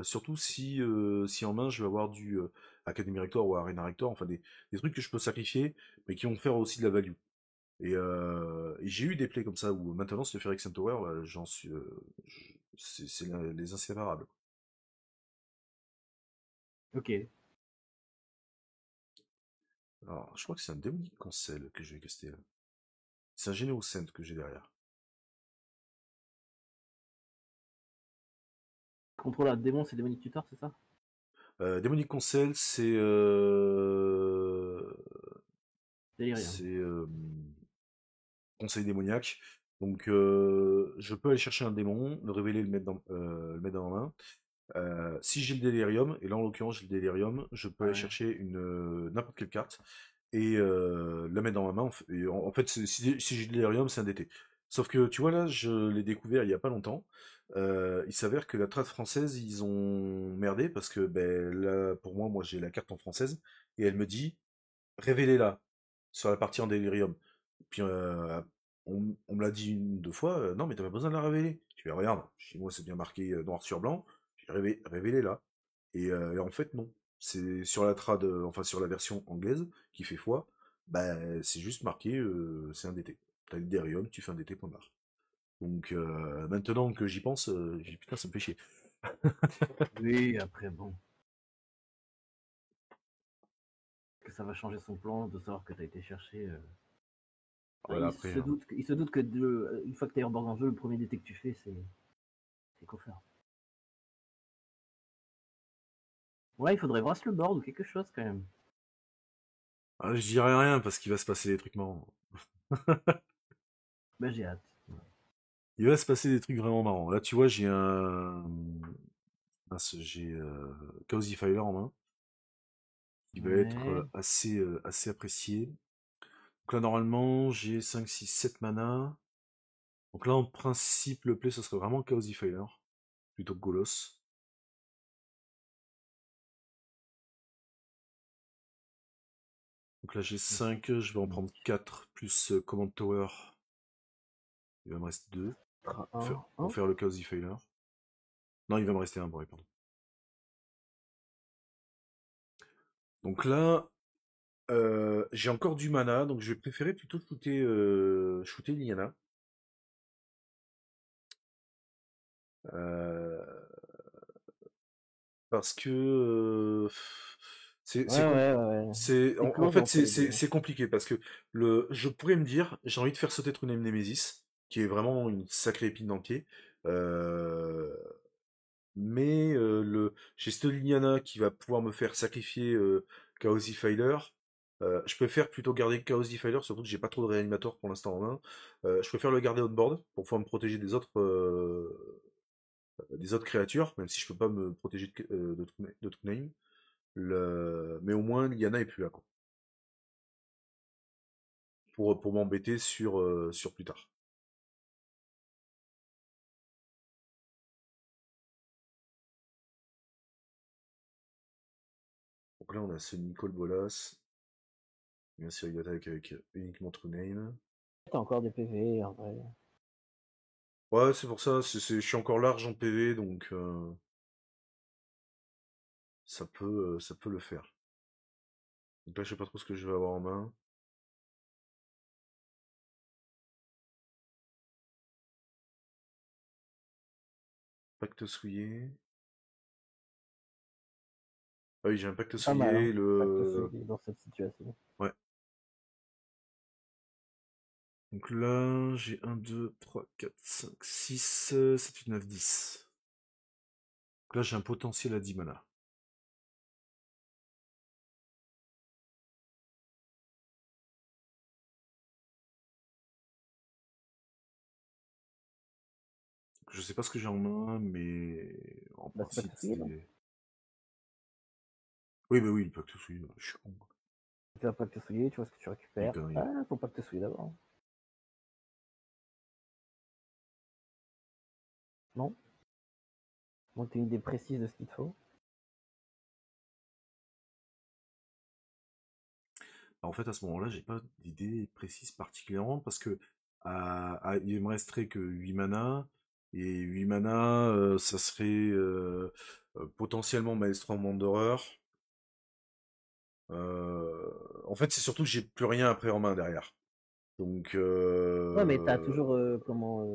Surtout si en main je vais avoir du Academy Rector ou Arena Rector, enfin des trucs que je peux sacrifier, mais qui vont faire aussi de la value. Et j'ai eu des plays comme ça où maintenant ce Phyrexian Tower, j'en suis, c'est les inséparables. Ok. Alors, je crois que c'est un démonique cancel que je vais caster là. C'est un Généocent que j'ai derrière. Contrôle à démon, c'est démonique tutor, c'est ça? Démonique cancel, Delirium. c'est conseil démoniaque. Donc, je peux aller chercher un démon, le révéler, le mettre dans ma main. Si j'ai le délirium, et là en l'occurrence j'ai le délirium, je peux aller Ouais. chercher n'importe quelle carte et la mettre dans ma main. Et en fait, si j'ai le délirium, c'est un DT. Sauf que tu vois là, je l'ai découvert il y a pas longtemps. Il s'avère que la trad française, ils ont merdé parce que ben là, pour moi j'ai la carte en française et elle me dit révélez-la sur la partie en délirium. Puis on me l'a dit une, deux fois, non mais t'as pas besoin de la révéler. Je fais regarde, chez moi c'est bien marqué noir sur blanc, j'ai révélé là. Et en fait non. C'est sur la trad, enfin sur la version anglaise qui fait foi, bah c'est juste marqué c'est un DT. T'as le délirium, tu fais un DT point barre. Donc maintenant que j'y pense, j'ai dit, putain ça me fait chier. Oui, après, bon. Que ça va changer son plan, de savoir que t'as été chercher. Enfin, Voilà après. Hein. il se doute que une fois que t'es hors bord en jeu, le premier DT que tu fais, c'est qu'au faire. Ouais, il faudrait voir le board ou quelque chose quand même. Ah, je dirais rien parce qu'il va se passer des trucs marrants. Bah, j'ai hâte. Il va se passer des trucs vraiment marrants. Là, tu vois, j'ai Chaos Fire en main, qui va être Ouais. assez apprécié. Donc là, normalement, j'ai 5 6 7 mana. Donc là, en principe, le play, ce serait vraiment Chaos Fire, plutôt que Golos. Donc là, j'ai 5 je vais en prendre 4 plus Command Tower. Il va me rester 2 Un, pour un. faire le Chaos Fire. Non, il va me rester un, bon, pardon. Donc là, j'ai encore du mana, donc je vais préférer plutôt shooter Liliana. Euh, Parce que c'est Ouais, ouais, ouais, ouais. C'est en close fait entre les deux. c'est compliqué parce que je pourrais me dire j'ai envie de faire sauter Trunem Nemesis qui est vraiment une sacrée épine dans le pied. Euh, mais j'ai Stoliniana qui va pouvoir me faire sacrifier Chaos Filer. Je préfère plutôt garder Chaos Defiler, surtout que j'ai pas trop de réanimateur pour l'instant en main. Je préfère le garder on board pour pouvoir me protéger des autres créatures, même si je peux pas me protéger de True Name. Mais au moins, Lyanna est plus là, quoi. Pour m'embêter sur plus tard. Donc là, on a ce Nicole Bolas. Bien sûr, il attaque avec uniquement True Name. T'as encore des PV en vrai. Ouais, c'est pour ça, je suis encore large en PV, donc ça peut le faire. Donc là, je sais pas trop ce que je vais avoir en main. Pacte souillé. Ah oui, j'ai un pacte C'est pas mal, hein. souillé, Pas que dans cette situation. Ouais. Donc là, j'ai 1, 2, 3, 4, 5, 6, 7, 8, 9, 10. Donc là, j'ai un potentiel à 10 mana. Je sais pas ce que j'ai en main, mais en Bah, c'est pas principe, que souillé, non? c'est... Oui, bah oui, le pacte souillé, je suis con. Tu vas pas te souiller, tu vois ce que tu Une récupères. connerie. Ah, faut pas te souiller d'abord. Non? Donc t'as une idée précise de ce qu'il te faut. En fait, à ce moment-là, j'ai pas d'idée précise particulièrement parce que il me resterait que 8 mana. Et 8 mana, ça serait potentiellement Maelstrom Wanderer. En fait, c'est surtout que j'ai plus rien après en main derrière. Donc, Ouais, mais t'as toujours comment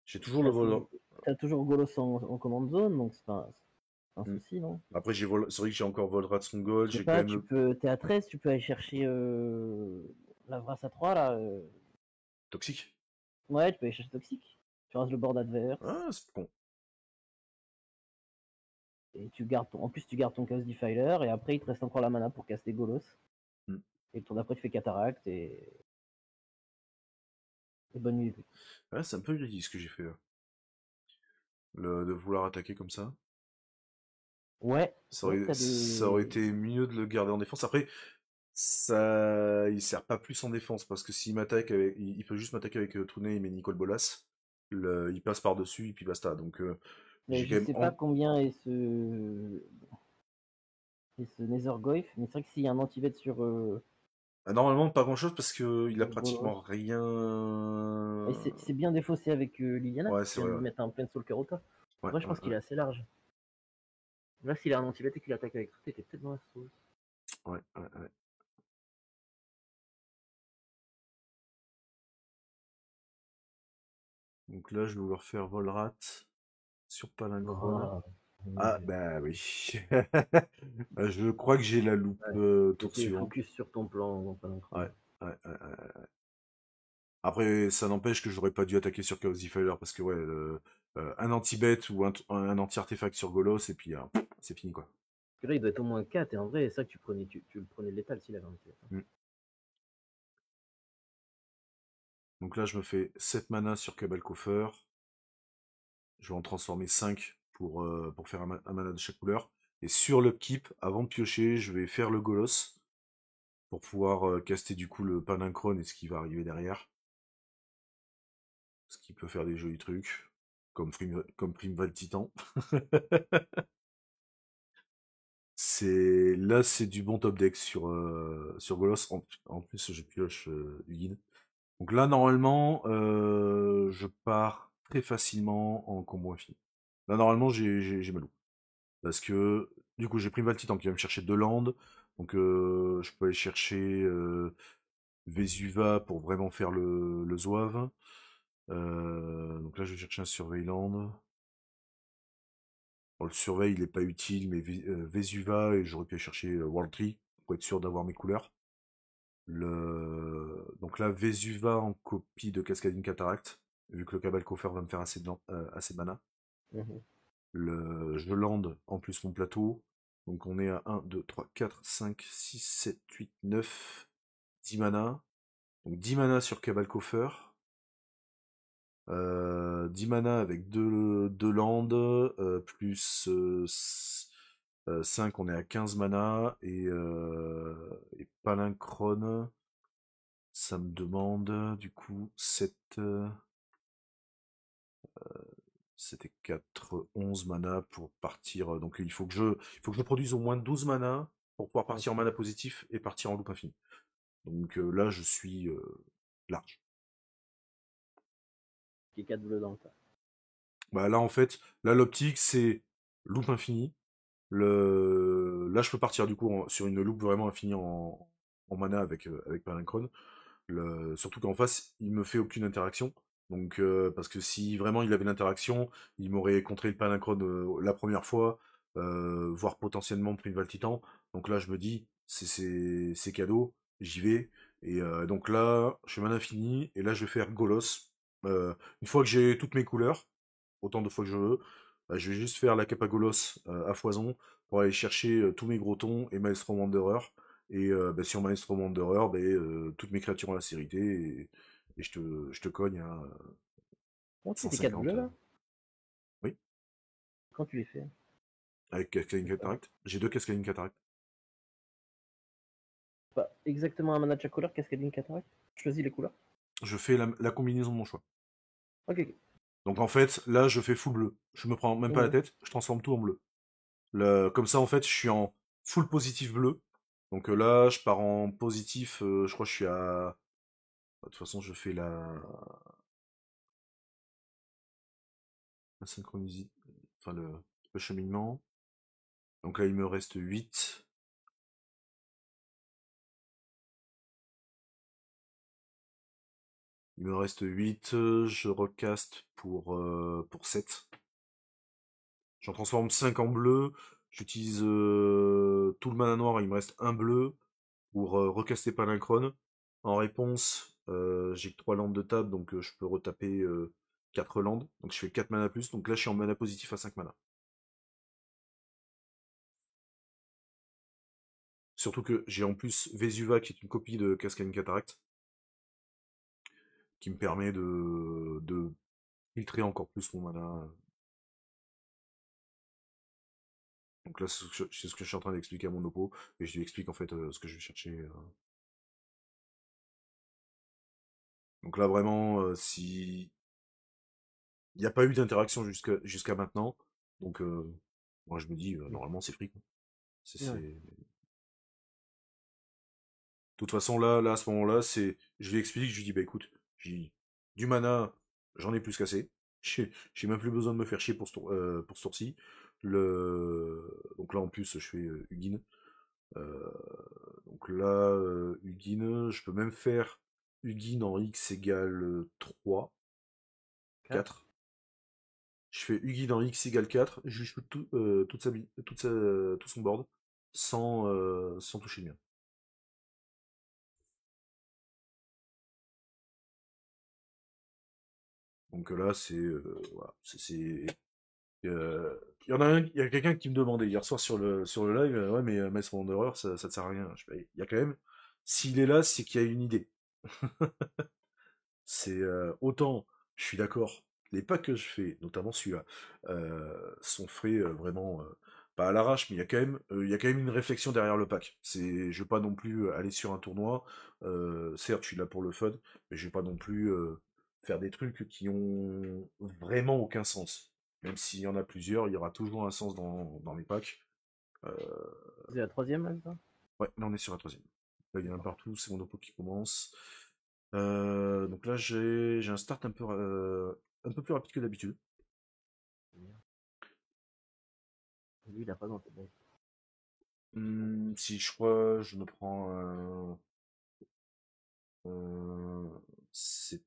j'ai toujours le vol. t'as toujours Golos en commande zone, donc c'est pas un Hmm. souci, non? Après, c'est vrai que j'ai encore Volrat Gold, Je sais j'ai quand pas, même le t'es à 13, tu peux aller chercher la Vrasse à 3 là. toxique. Ouais, tu peux aller chercher Toxique. Tu rases le board adverse. Ah, c'est con. Et tu gardes en plus, tu gardes ton Chaos Defiler. Et après, il te reste encore la mana pour caster Golos. Hmm. Et le tour d'après, tu fais Cataract. Et bonne nuit. Ouais, c'est un peu greedy ce que j'ai fait là. De vouloir attaquer comme ça. Ouais, c'est vrai que t'as Ça aurait des. été mieux de le garder en défense. Après, il sert pas plus en défense parce que s'il m'attaque, il peut juste m'attaquer avec True Name et Nicole Bolas. Il passe par-dessus et puis basta. Donc, Mais j'ai je quand même. sais pas combien est ce Nethergoyf. Mais c'est vrai que s'il y a un anti-vet sur Normalement, pas grand-chose parce que il a Golos. pratiquement rien. Et c'est bien défaussé avec Liliana Ouais, qui c'est vient vrai. de Ouais, mettre un plein soul Carota. En ouais, vrai, je ouais, pense qu'il ouais. est assez large. Là, s'il a un anti-vet et qu'il attaque avec tout, t'es peut-être dans la sauce. Ouais, ouais, ouais. Donc là, je vais vouloir faire Volrat sur Palinchron. Ah, Ah, bah oui. Je crois que j'ai la loupe ouais. tour T'étais suivant. focus sur ton plan, non pas Ouais, l'incroyable. ouais, ouais, ouais. Après, ça n'empêche que j'aurais pas dû attaquer sur Chaos Defiler parce que, ouais, un anti-bet ou un anti-artefact sur Golos et puis c'est fini, quoi. Parce que là, il doit être au moins 4, et en vrai, c'est ça que tu le prenais létal s'il avait un anti-vet. Mm. Donc là, je me fais 7 mana sur Cabal Coffer. Je vais en transformer 5 pour faire un mana de chaque couleur. Et sur l'upkeep, avant de piocher, je vais faire le Golos pour pouvoir caster du coup le Palinchron et ce qui va arriver derrière. Ce qui peut faire des jolis trucs, comme Primeval Titan. C'est du bon top deck sur Golos. En plus, je pioche Ugin. Donc là, normalement, je pars très facilement en combo infini. Là, normalement, j'ai ma loupe. Parce que, du coup, j'ai pris Titan qui va me chercher 2 landes. Donc, je peux aller chercher Vesuva pour vraiment faire le Zouave. Donc là, je vais chercher un Surveilland. Bon, le Surveil, il est pas utile, mais Vesuva, et j'aurais pu aller chercher World Tree pour être sûr d'avoir mes couleurs. Donc là, Vesuva en copie de Cascading Cataract, vu que le Cabal Coffer va me faire assez de mana. Mhm. Je lande en plus mon plateau. Donc on est à 1, 2, 3, 4, 5, 6, 7, 8, 9, 10 mana. Donc 10 mana sur Cabal Coffer. 10 mana avec 2 landes, plus 5, on est à 15 mana. Et Palinchron, ça me demande du coup 7, 7 et 4, 11 mana pour partir. Donc il faut que je produise au moins 12 mana pour pouvoir partir en Ok. mana positif et partir en loupe infini. Donc là, je suis large. Qui est 4 bleus dans le tas. Bah là, en fait, là, l'optique, c'est loupe infini. Là, je peux partir du coup sur une loupe vraiment infinie en mana avec Palinchron. Surtout qu'en face, il me fait aucune interaction. Donc, parce que si vraiment il avait l'interaction, il m'aurait contré le Palinchron la première fois, voire potentiellement pris le Titan. Donc là, je me dis, c'est cadeau, j'y vais. Et donc là, je fais mana infini, et là, je vais faire Golos. Une fois que j'ai toutes mes couleurs, autant de fois que je veux, bah, je vais juste faire la capa Golos à foison pour aller chercher tous mes grotons et Maelstrom Wanderer. Et bah, sur Maelstrom Wanderer, bah, toutes mes créatures ont la sérité et je te cogne à Comment tu fais tes 4 bleus 150. là? Oui, Quand tu les fais? avec Cascading Je sais pas. Cataract. J'ai 2 Cascading Cataract. Pas exactement un mana de chaque couleur, Cascading Cataract. Choisis les couleurs. Je fais la combinaison de mon choix. Ok, ok. Donc en fait, là, je fais full bleu. Je me prends même pas la Ouais. tête, je transforme tout en bleu. Comme ça, en fait, je suis en full positif bleu. Donc là, je pars en positif, je crois que je suis à... De toute façon, je fais la synchronisation, enfin le cheminement. Donc là, il me reste 8. Il me reste 8. Je recaste pour 7. J'en transforme 5 en bleu. J'utilise tout le mana noir, il me reste un bleu pour recaster Palinchron. En réponse, j'ai que 3 landes de table, donc je peux retaper 4 landes. Donc je fais 4 mana plus. Donc là, je suis en mana positif à 5 mana. Surtout que j'ai en plus Vesuva qui est une copie de Cascade Cataract qui me permet de filtrer encore plus mon mana. Donc là, c'est ce que je suis en train d'expliquer à mon oppo, et je lui explique en fait ce que je vais chercher. Donc là, vraiment, si il n'y a pas eu d'interaction jusqu'à maintenant, donc moi je me dis, normalement c'est free, quoi. Ouais. De toute façon, là, à ce moment-là, je lui explique, je lui dis, bah écoute, j'ai du mana, j'en ai plus qu'assez. J'ai même plus besoin de me faire chier pour ce tour-ci. Donc là, en plus, je fais Hugin. Euh, donc là, Hugin, je peux même faire Hugin en X égale 3, 4. 4. Je fais Hugin en X égale 4, je lui shoot tout son board sans toucher le mien. Donc là, voilà, euh, il y a quelqu'un qui me demandait hier soir sur le live, ouais, mais Maître Wanderer, ça te sert à rien. Il y a quand même, s'il est là, c'est qu'il y a une idée. C'est autant, je suis d'accord, les packs que je fais, notamment celui-là, sont faits vraiment pas à l'arrache, mais il y a quand même une réflexion derrière le pack. Je vais pas non plus aller sur un tournoi. Certes, je suis là pour le fun, mais je vais pas non plus faire des trucs qui ont vraiment aucun sens. Même s'il y en a plusieurs, il y aura toujours un sens dans les packs. Euh, C'est la troisième là, ça? ouais, là on est sur la troisième. Là, il y en a D'accord. partout, c'est mon oppo qui commence. Donc là, j'ai un start un peu plus rapide que d'habitude. Lui, il a pas dans tes bases. Si je crois, je me prends un c'est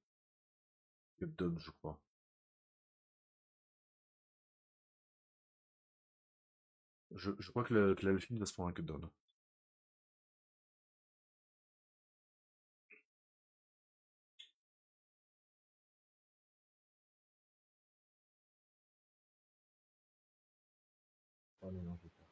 Dom, je crois. Je crois que l'Alphine va se prendre un cut down. Oh, mais non, j'ai pas.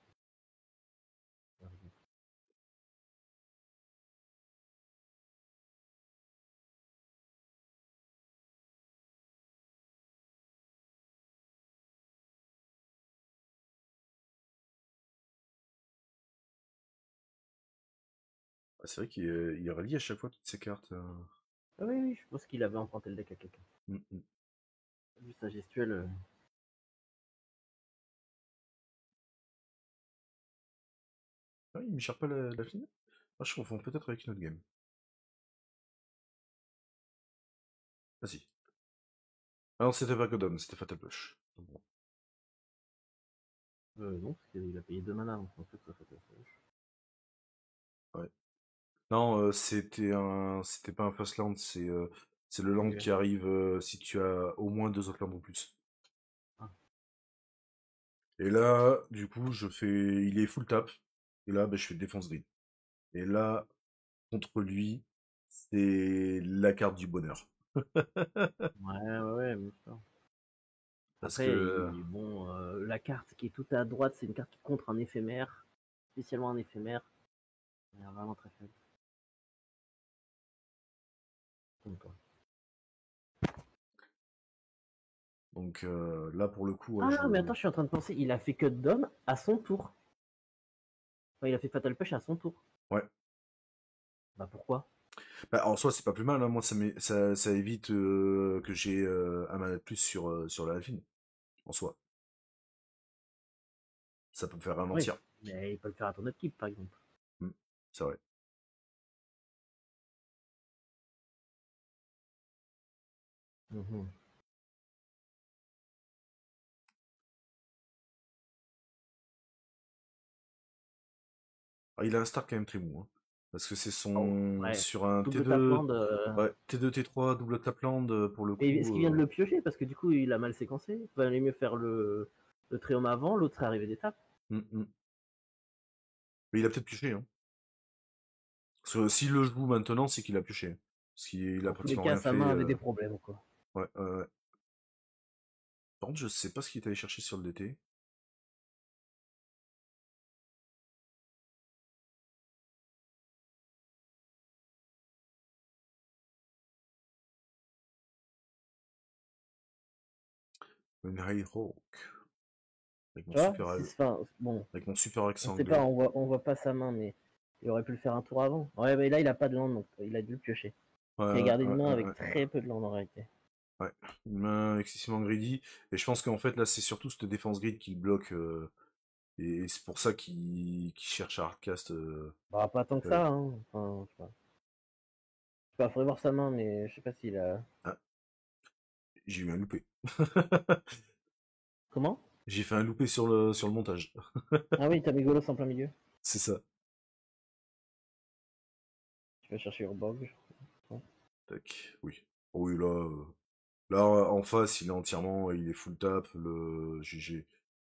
C'est vrai qu'il relie à chaque fois toutes ces cartes. Ah oui, oui, je pense qu'il avait emprunté le deck à quelqu'un. Mm. Vu sa gestuelle. Ah, il me cherche pas la finale. Ah, je confonds peut-être avec une autre game. Ah si. Ah non, c'était pas Godon, c'était Fatal Push. Bon. Non, parce qu'il a payé 2 mana, donc en fait, ça fait Ouais. Non, c'était pas un first land, c'est le land Ok. qui arrive si tu as au moins 2 autres lands en plus. Ah. Et là, du coup, il est full tap. Et là, bah, je fais défense grid. Et là, contre lui, c'est la carte du bonheur. Ouais, bien sûr. Parce Après, que, bon, la carte qui est tout à droite, c'est une carte qui contre un éphémère, spécialement un éphémère. Elle est vraiment très faible. donc là, pour le coup, ouais, Ah, mais attends, je suis en train de penser, il a fait Cut Dom à son tour. Enfin, il a fait Fatal Push à son tour. Ouais. Bah pourquoi? Bah, en soi, c'est pas plus mal, hein. Moi, ça évite que j'ai un mana de plus sur la Alphine, en soi. Ça peut me faire Oui, ralentir. mais il peut le faire à ton équipe, par exemple. Hmm, c'est vrai. Mhm. Ah, il a un start quand même très mou, hein. Parce que c'est Oh, son. ouais. Sur un Double T2. Tapland. Ouais, T2, T3, double Tapland, pour le Et est-ce coup. qu'il vient de le piocher? Parce que du coup, il a mal séquencé. Il valait mieux faire le Tréome avant, l'autre serait arrivé d'étape. Hmm. Mais il a peut-être pioché, hein. Parce que s'il le joue maintenant, c'est qu'il a pioché. Parce qu'il a Dans tous les pratiquement cas, rien sa fait. main avait des problèmes, quoi. Ouais, ouais. Par contre, je sais pas ce qu'il est allé chercher sur le DT. Une Hawk. Avec mon Tu vois? super, Enfin, bon, avec mon super on accent sait pas, anglais. on voit pas sa main, mais il aurait pu le faire un tour avant. Ouais, mais là, il a pas de land, donc il a dû le piocher. Ouais, Il a ouais, gardé une ouais, main ouais, avec ouais. très peu de land en réalité. Ouais. Une main excessivement greedy. Et je pense qu'en fait, là, c'est surtout cette défense grid qui le bloque. Et c'est pour ça qu'il cherche à hardcast. Bah, pas tant que Ouais. ça, hein. Enfin, je sais pas. Je sais pas, faudrait voir sa main, mais je sais pas s'il a. Ah, j'ai eu un loupé. Comment? J'ai fait un loupé sur le montage. Ah oui, t'as mis Golos en plein milieu. C'est ça. Tu vas chercher Urborg, je crois. Tac. Oui. Oh oui, là. Là, en face, il est full tap. J'ai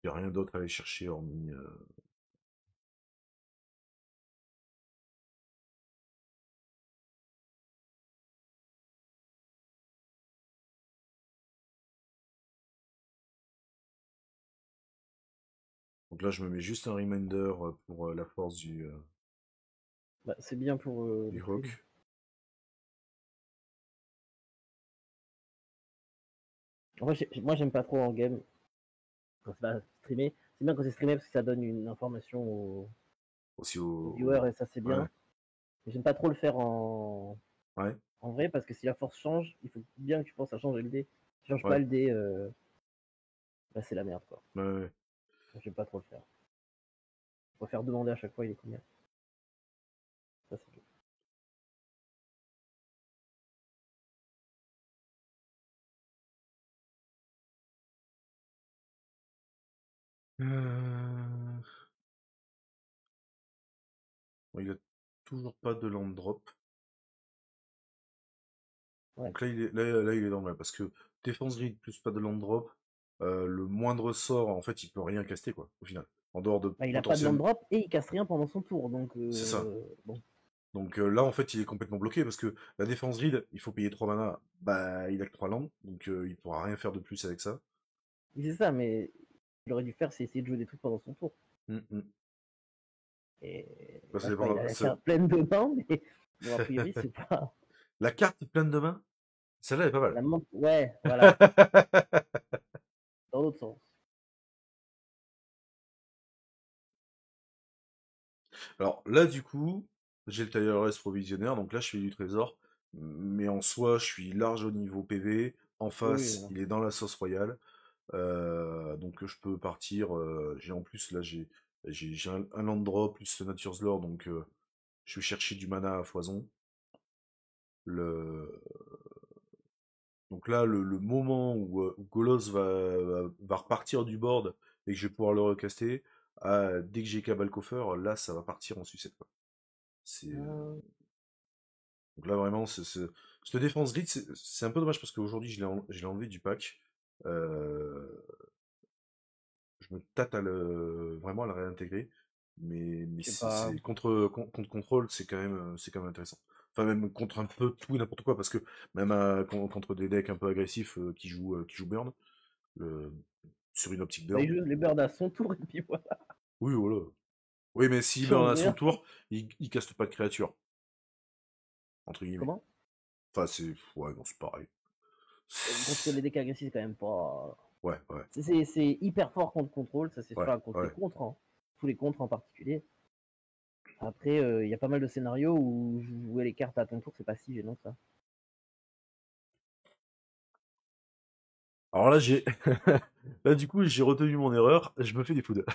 rien d'autre à aller chercher hormis. Donc là, je me mets juste un reminder pour la force Bah, c'est bien pour du le stream. Hawk. En vrai, moi, j'aime pas trop en game quand c'est pas streamé. C'est bien quand c'est streamé parce que ça donne une information Aussi aux viewers et ça, c'est Ouais. bien. Mais j'aime pas trop le faire Ouais. en vrai parce que si la force change, il faut bien que tu penses à changer le dé. Si tu changes pas Ouais. le dé, bah, c'est la merde, quoi. Ouais. Ouais. Donc, j'aime pas trop le faire. Je préfère demander à chaque fois il est combien. Ça, c'est tout. Euh, bon, il a toujours pas de land drop. Ouais. Donc là, il est normal parce que défense grid plus pas de land drop, le moindre sort, en fait, il peut rien caster, quoi, au final. En dehors de Bah, il a pas de land potentiel. drop et il casse rien pendant son tour. Donc, C'est ça. bon. Donc là, en fait, il est complètement bloqué parce que la défense grid, il faut payer 3 mana. Bah, il a que 3 landes, donc il pourra rien faire de plus avec ça. Oui, c'est ça, mais il aurait dû faire, c'est essayer de jouer des trucs pendant son tour. Mm. Et Bah, là, ça je sais pas, il dépend. a la carte pleine de mains, mais bon, a priori, c'est pas. La carte pleine de mains, celle-là est pas mal. La main. Ouais, voilà, dans l'autre sens. Alors là, du coup, j'ai le Tireless provisionnaire, donc là je fais du trésor. Mais en soi, je suis large au niveau PV. En Oui, face, voilà. il est dans la sauce royale. Donc je peux partir. J'ai en plus là j'ai un land drop plus le Nature's Lore, donc je vais chercher du mana à foison. Le... Donc là, le moment où Golos va repartir du board et que je vais pouvoir le recaster, dès que j'ai Cabal Coffer, là ça va partir en sucette, quoi. C'est, Euh, donc là vraiment, cette défense grid, c'est un peu dommage parce qu'aujourd'hui je l'ai enlevé du pack. Euh, je me tâte vraiment à le réintégrer. Mais je sais pas. contre contrôle, c'est quand même intéressant. Enfin, même contre un peu tout et n'importe quoi, parce que même contre des decks un peu agressifs qui jouent burn, le- sur une optique Bah, il burn. joue les birds à son tour et puis voilà. Oui, voilà. Oui, mais s'il burn Change à son rien. tour, il caste pas de créature, entre guillemets. Comment? Enfin, c'est. Ouais, non, c'est pareil. Contre les decks agressifs, c'est quand même pas. Ouais, ouais, C'est hyper fort contre contrôle, ça c'est sûr, ouais, contre les ouais. contres, hein. Tous les contres en particulier. Après, il y a pas mal de scénarios où jouer les cartes à ton tour, c'est pas si gênant que ça. Alors là, là, du coup, j'ai retenu mon erreur, je me fais des foudes.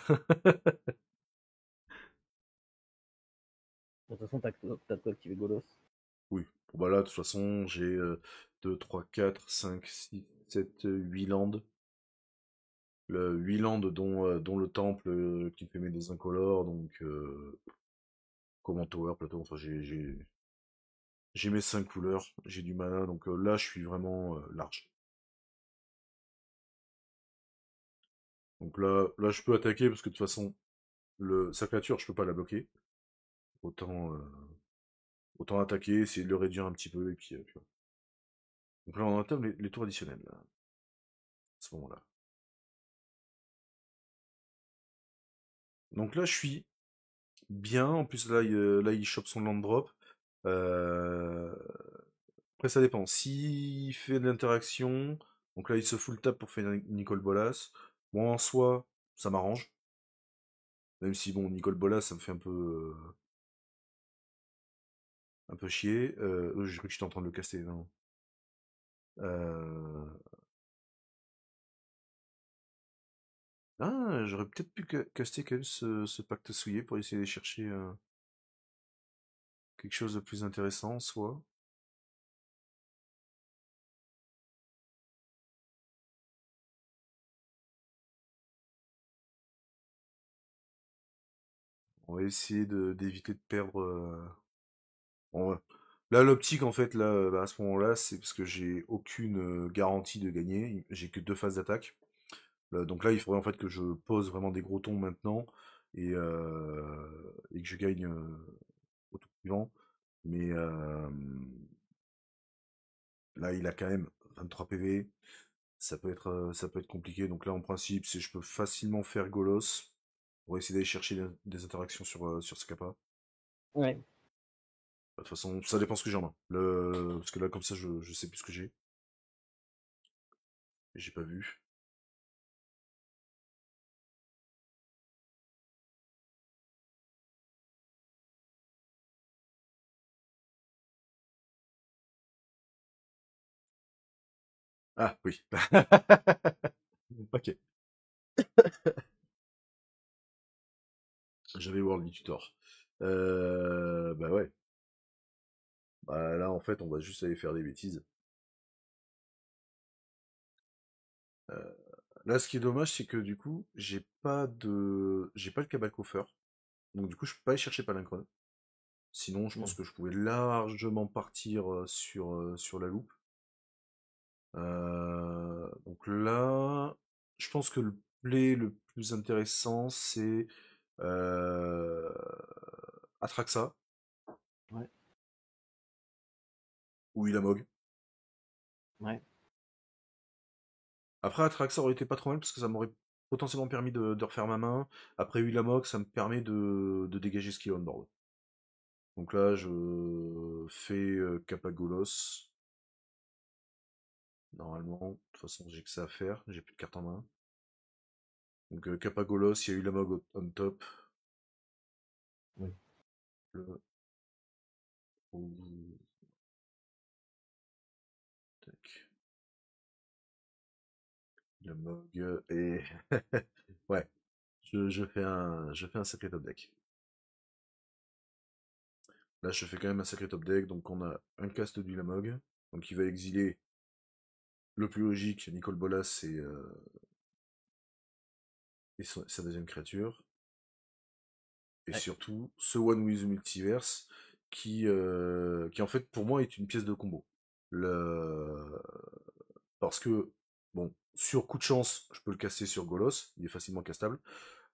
De toute façon, t'as de quoi activer Golos. Oui. Bon, bah là, de toute façon, j'ai 2, 3, 4, 5, 6, 7, 8 landes. 8 landes dont le temple qui me fait mes deux incolores, donc comment tower, plateau, enfin j'ai mes 5 couleurs, j'ai du mana, donc là je suis vraiment large. Donc là je peux attaquer parce que de toute façon, sa créature je peux pas la bloquer. Autant, autant attaquer, essayer de le réduire un petit peu, et puis voilà. Donc là on entame les tours additionnels, là, à ce moment-là. Donc là je suis bien, en plus là il chope son land drop. Euh, Après, ça dépend. S'il fait de l'interaction, donc là, il se full tap pour faire Nicole Bolas. Moi, en soi, ça m'arrange. Même si, bon, Nicole Bolas, ça me fait un peu chier. J'ai cru que j'étais en train de le caster, non. Euh... Ah, j'aurais peut-être pu caster quand même ce pacte souillé pour essayer de chercher quelque chose de plus intéressant, soit. On va essayer d'éviter de perdre. Là, l'optique, en fait, là, bah, à ce moment-là, c'est parce que j'ai aucune garantie de gagner. J'ai que 2 phases d'attaque. Donc là, il faudrait en fait que je pose vraiment des gros tons maintenant et que je gagne au tour suivant. Mais là, il a quand même 23 PV. Ça peut être compliqué. Donc là, en principe, je peux facilement faire Golos pour essayer d'aller chercher des interactions sur ce capa. Ouais. De toute façon, ça dépend ce que j'ai en main. Parce que là, comme ça, je sais plus ce que j'ai. J'ai pas vu. Ah oui. Ok. J'avais World Tutor. Bah ouais. Bah là, en fait, on va juste aller faire des bêtises. Euh, Là, ce qui est dommage, c'est que du coup, j'ai pas le Cabal Coffer. Donc du coup, je peux pas aller chercher Palinchron. Sinon, je pense Non. que je pouvais largement partir sur la loupe. Donc là, je pense que le play le plus intéressant, c'est euh, Atraxa Ouais. ou Ilamog. Ouais. Après, Atraxa aurait été pas trop mal parce que ça m'aurait potentiellement permis de refaire ma main. Après Ilamog, ça me permet de dégager ce qui est on board. Donc là, je fais Capagolos. Normalement, de toute façon, j'ai que ça à faire. J'ai plus de cartes en main. Donc Capagolos, il y a eu la Mog on top. Oui. Rouge. Tac. Le Mog et ouais, je fais un sacré top deck. Là, je fais quand même un sacré top deck, donc on a un cast du Lamog, donc il va exiler le plus logique, Nicole Bolas et sa deuxième créature. Et Ouais. surtout, ce One with the Multiverse, qui en fait, pour moi, est une pièce de combo. Le... Parce que, bon, sur coup de chance, je peux le caster sur Golos, il est facilement castable.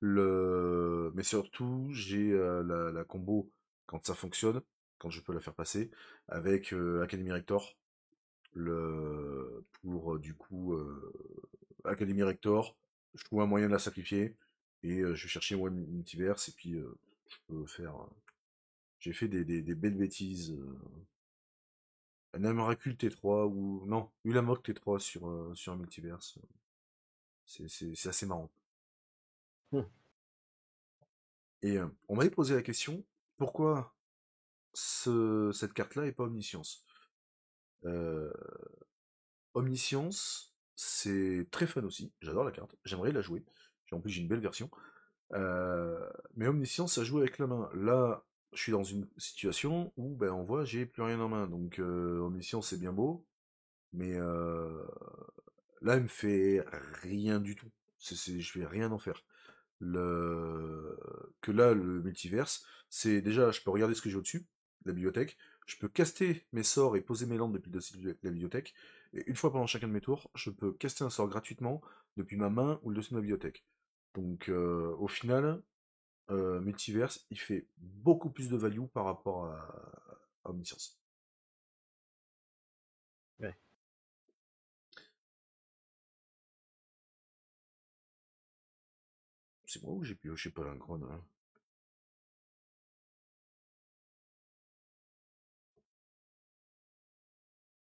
Mais surtout, j'ai la combo, quand ça fonctionne, quand je peux la faire passer, avec Academy Rector, pour du coup Academy Rector, je trouve un moyen de la sacrifier et je vais chercher One Multiverse et puis je peux faire. J'ai fait des belles bêtises. Un Amaracule T3 ou non, Ulamog T3 sur un Multiverse. C'est assez marrant. Hmm. Et on m'avait posé la question pourquoi cette carte-là est pas Omniscience. Euh, Omniscience, c'est très fun aussi. J'adore la carte. J'aimerais la jouer. En plus, j'ai une belle version. Mais Omniscience, ça joue avec la main. Là, je suis dans une situation où, ben, on voit, j'ai plus rien en main. Donc, Omniscience, c'est bien beau. Mais là, elle me fait rien du tout. Je vais rien en faire. Que là, le multiverse, c'est déjà, je peux regarder ce que j'ai au-dessus, la bibliothèque. Je peux caster mes sorts et poser mes landes depuis le dossier de la bibliothèque. Et une fois pendant chacun de mes tours, je peux caster un sort gratuitement depuis ma main ou le dossier de ma bibliothèque. Donc, au final, multiverse, il fait beaucoup plus de value par rapport à Omniscience. Ouais. C'est moi ou j'ai pioché pas un Palinchron, hein.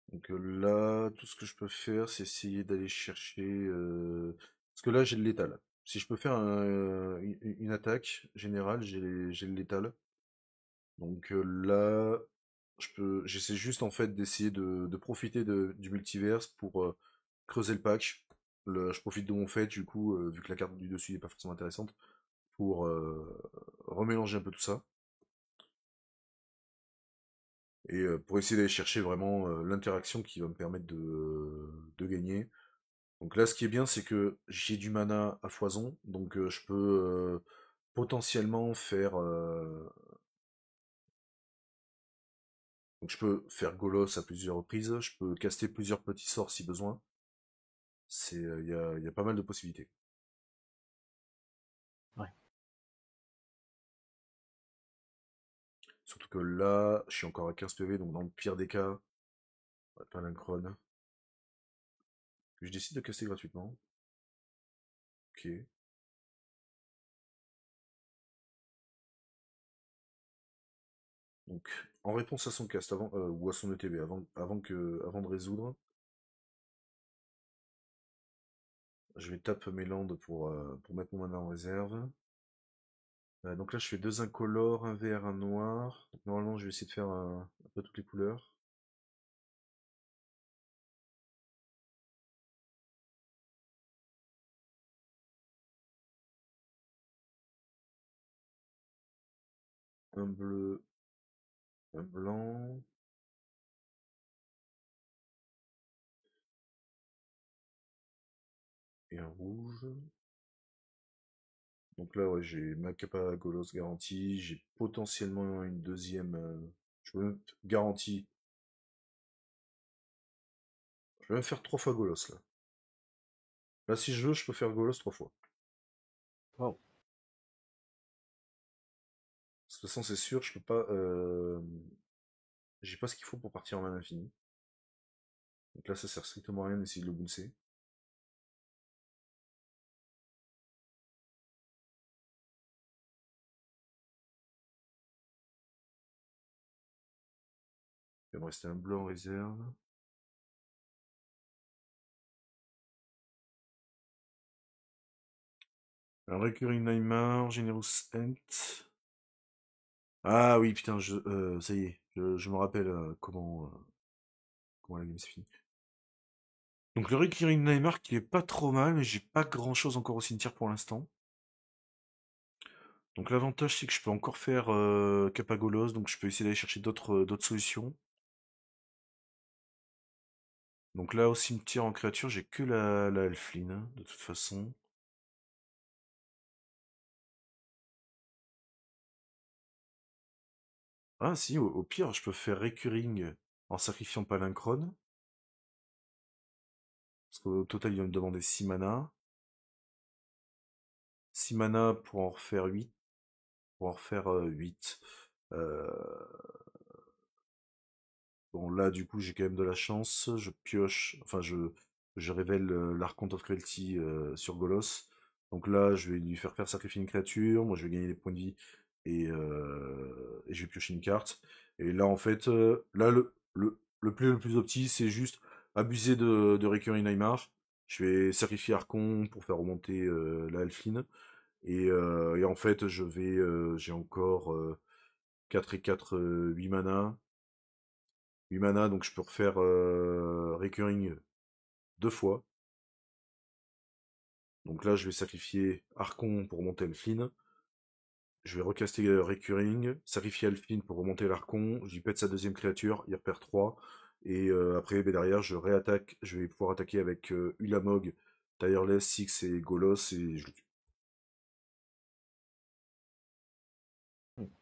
Donc là, tout ce que je peux faire, c'est essayer d'aller chercher. Parce que là, j'ai le létal. Si je peux faire une attaque générale, j'ai le létal. Donc là, j'essaie juste en fait d'essayer de profiter du multiverse pour creuser le pack. Je profite de mon fait, du coup, vu que la carte du dessus n'est pas forcément intéressante, pour remélanger un peu tout ça. Et pour essayer d'aller chercher vraiment l'interaction qui va me permettre de gagner. Donc là, ce qui est bien, c'est que j'ai du mana à foison, donc je peux potentiellement faire. Donc je peux faire Golos à plusieurs reprises, je peux caster plusieurs petits sorts si besoin. Il y a pas mal de possibilités. Ouais. Surtout que là, je suis encore à 15 PV, donc dans le pire des cas, Palinchron, que je décide de caster gratuitement. Ok. Donc, en réponse à son cast avant, ou à son ETB, avant de résoudre, je vais taper mes landes pour mettre mon mana en réserve. Donc là, je fais deux incolores, un vert, un noir. Donc, normalement, je vais essayer de faire un peu toutes les couleurs. Un bleu, un blanc. Et un rouge. Donc là, ouais, j'ai Macapa Golos garantie. J'ai potentiellement une deuxième. Je peux même garantie. Je vais même faire 3 fois Golos là. Là, si je veux, je peux faire Golos 3 fois. Wow. De toute façon, c'est sûr, je peux pas. J'ai pas ce qu'il faut pour partir en mana infini. Donc là, ça sert strictement à rien d'essayer de le bouncer. Il va me rester un blanc en réserve. Un Recurring Nightmare, Generous Ent. Ah oui, putain, ça y est. Je me rappelle comment la game se finit. Donc le Recurring Nightmare qui est pas trop mal, mais j'ai pas grand chose encore au cimetière pour l'instant. Donc l'avantage c'est que je peux encore faire Capagolos, donc je peux essayer d'aller chercher d'autres solutions. Donc là au cimetière en créature, j'ai que la Elfline, hein, de toute façon. Ah si, au pire, je peux faire Recurring en sacrifiant Palinchron. Parce qu'au total, il va me demander 6 mana. 6 mana pour en refaire 8. Pour en refaire 8. Euh, Bon, là, du coup, j'ai quand même de la chance. Je pioche, enfin, je révèle l'Archon of Cruelty sur Golos. Donc là, je vais lui faire sacrifier une créature. Moi, je vais gagner des points de vie et je vais piocher une carte. Et là, en fait, là, le play le plus opti, c'est juste abuser de Recurring Nightmare. Je vais sacrifier Archon pour faire remonter la Elfline. Et en fait, j'ai encore 4 et 4, 8 mana. 8 mana, donc je peux refaire Recurring 2 fois. Donc là, je vais sacrifier Archon pour remonter Elfline. Je vais recaster Recurring, sacrifier Elfline pour remonter l'Archon. J'y pète sa deuxième créature, il repère 3. Et après, ben, derrière, je réattaque. Je vais pouvoir attaquer avec Ulamog, Tireless, Six et Golos et je le tue.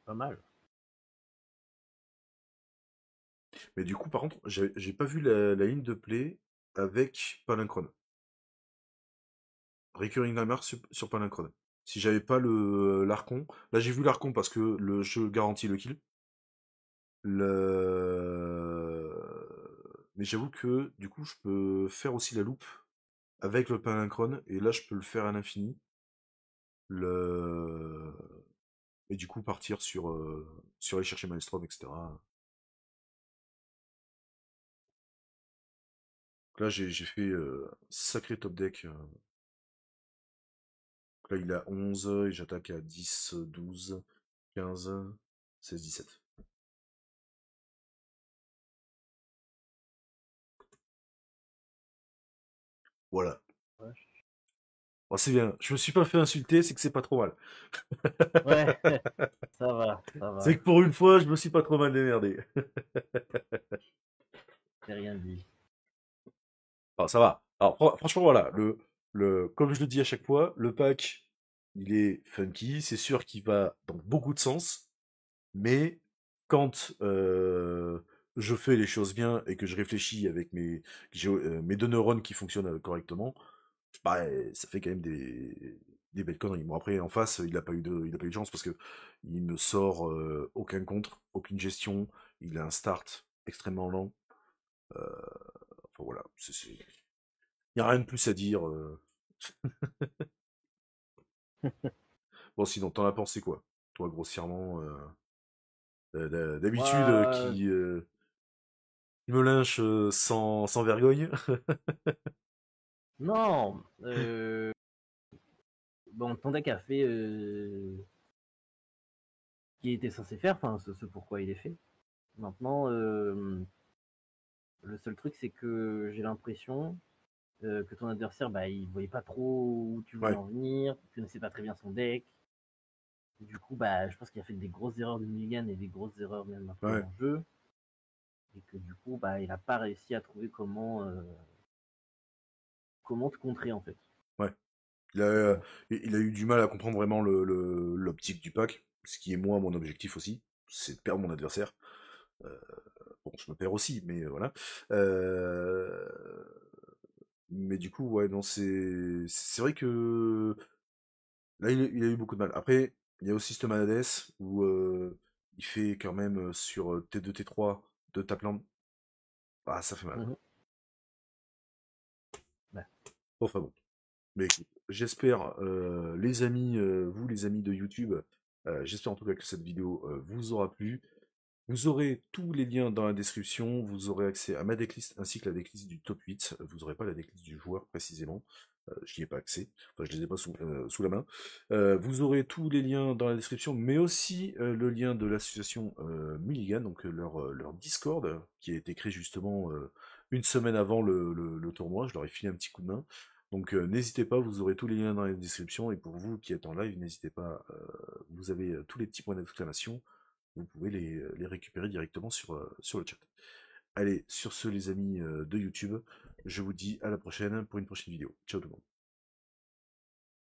Pas mal. Mais du coup, par contre, j'ai pas vu la ligne de play avec Palinchron. Recurring Nightmare sur Palinchron. Si j'avais pas le l'Archon, là j'ai vu l'Archon parce que le jeu garantit le kill. Le... Mais j'avoue que du coup je peux faire aussi la loupe avec le Palinchron et là je peux le faire à l'infini. Le... Et du coup partir sur aller chercher Maelstrom, etc. Donc là j'ai fait sacré top deck. Donc là il est à 11 et j'attaque à 10, 12, 15, 16, 17. Voilà. Ouais. Bon, c'est bien. Je me suis pas fait insulter, c'est que c'est pas trop mal. Ouais, ça va, ça C'est va. que pour une fois, je me suis pas trop mal démerdé. J'ai rien dit. Enfin, ça va. Alors, franchement, voilà. Comme je le dis à chaque fois, le pack, il est funky. C'est sûr qu'il va dans beaucoup de sens. Mais quand je fais les choses bien et que je réfléchis avec mes 2 neurones qui fonctionnent correctement, bah, ça fait quand même des belles conneries. Bon, après, en face, il a pas eu de chance parce que il me sort aucun contre, aucune gestion. Il a un start extrêmement lent. Euh, enfin voilà, il n'y a rien de plus à dire. Bon, sinon, t'en as pensé quoi? Toi, grossièrement, d'habitude, Moi, qui me lynche sans vergogne. non. Bon, ton deck a fait ce qu'il était censé faire, enfin, ce pourquoi il est fait. Maintenant, le seul truc, c'est que j'ai l'impression que ton adversaire, bah, il voyait pas trop où tu voulais Ouais, en venir, il connaissait pas très bien son deck. Du coup, bah, je pense qu'il a fait des grosses erreurs de mulligan et des grosses erreurs même après ouais, en jeu. Et que du coup, bah, il a pas réussi à trouver comment te contrer en fait. ouais. Bon. Il a eu du mal à comprendre vraiment l'optique du pack, ce qui est moi mon objectif aussi, c'est de perdre mon adversaire. Euh, bon, je me perds aussi, mais voilà. Euh, mais du coup, ouais, non, c'est vrai que là, il a eu beaucoup de mal. Après, il y a aussi ce Manades où il fait quand même sur T2, T3 de Tapland. Ah, ça fait mal. Mhm. Ouais. Enfin bon. Mais écoute, j'espère, les amis, vous les amis de YouTube, j'espère en tout cas que cette vidéo vous aura plu. Vous aurez tous les liens dans la description, vous aurez accès à ma decklist ainsi que la decklist du top 8. Vous n'aurez pas la decklist du joueur précisément. je n'y ai pas accès, enfin je les ai pas sous la main. Vous aurez tous les liens dans la description, mais aussi le lien de l'association Mulligan, donc leur Discord, qui a été créé justement une semaine avant le tournoi. Je leur ai filé un petit coup de main. Donc n'hésitez pas, vous aurez tous les liens dans la description, et pour vous qui êtes en live, n'hésitez pas, vous avez tous les petits points d'exclamation, vous pouvez les récupérer directement sur le chat. Allez, sur ce les amis de YouTube, je vous dis à la prochaine pour une prochaine vidéo. Ciao tout le monde.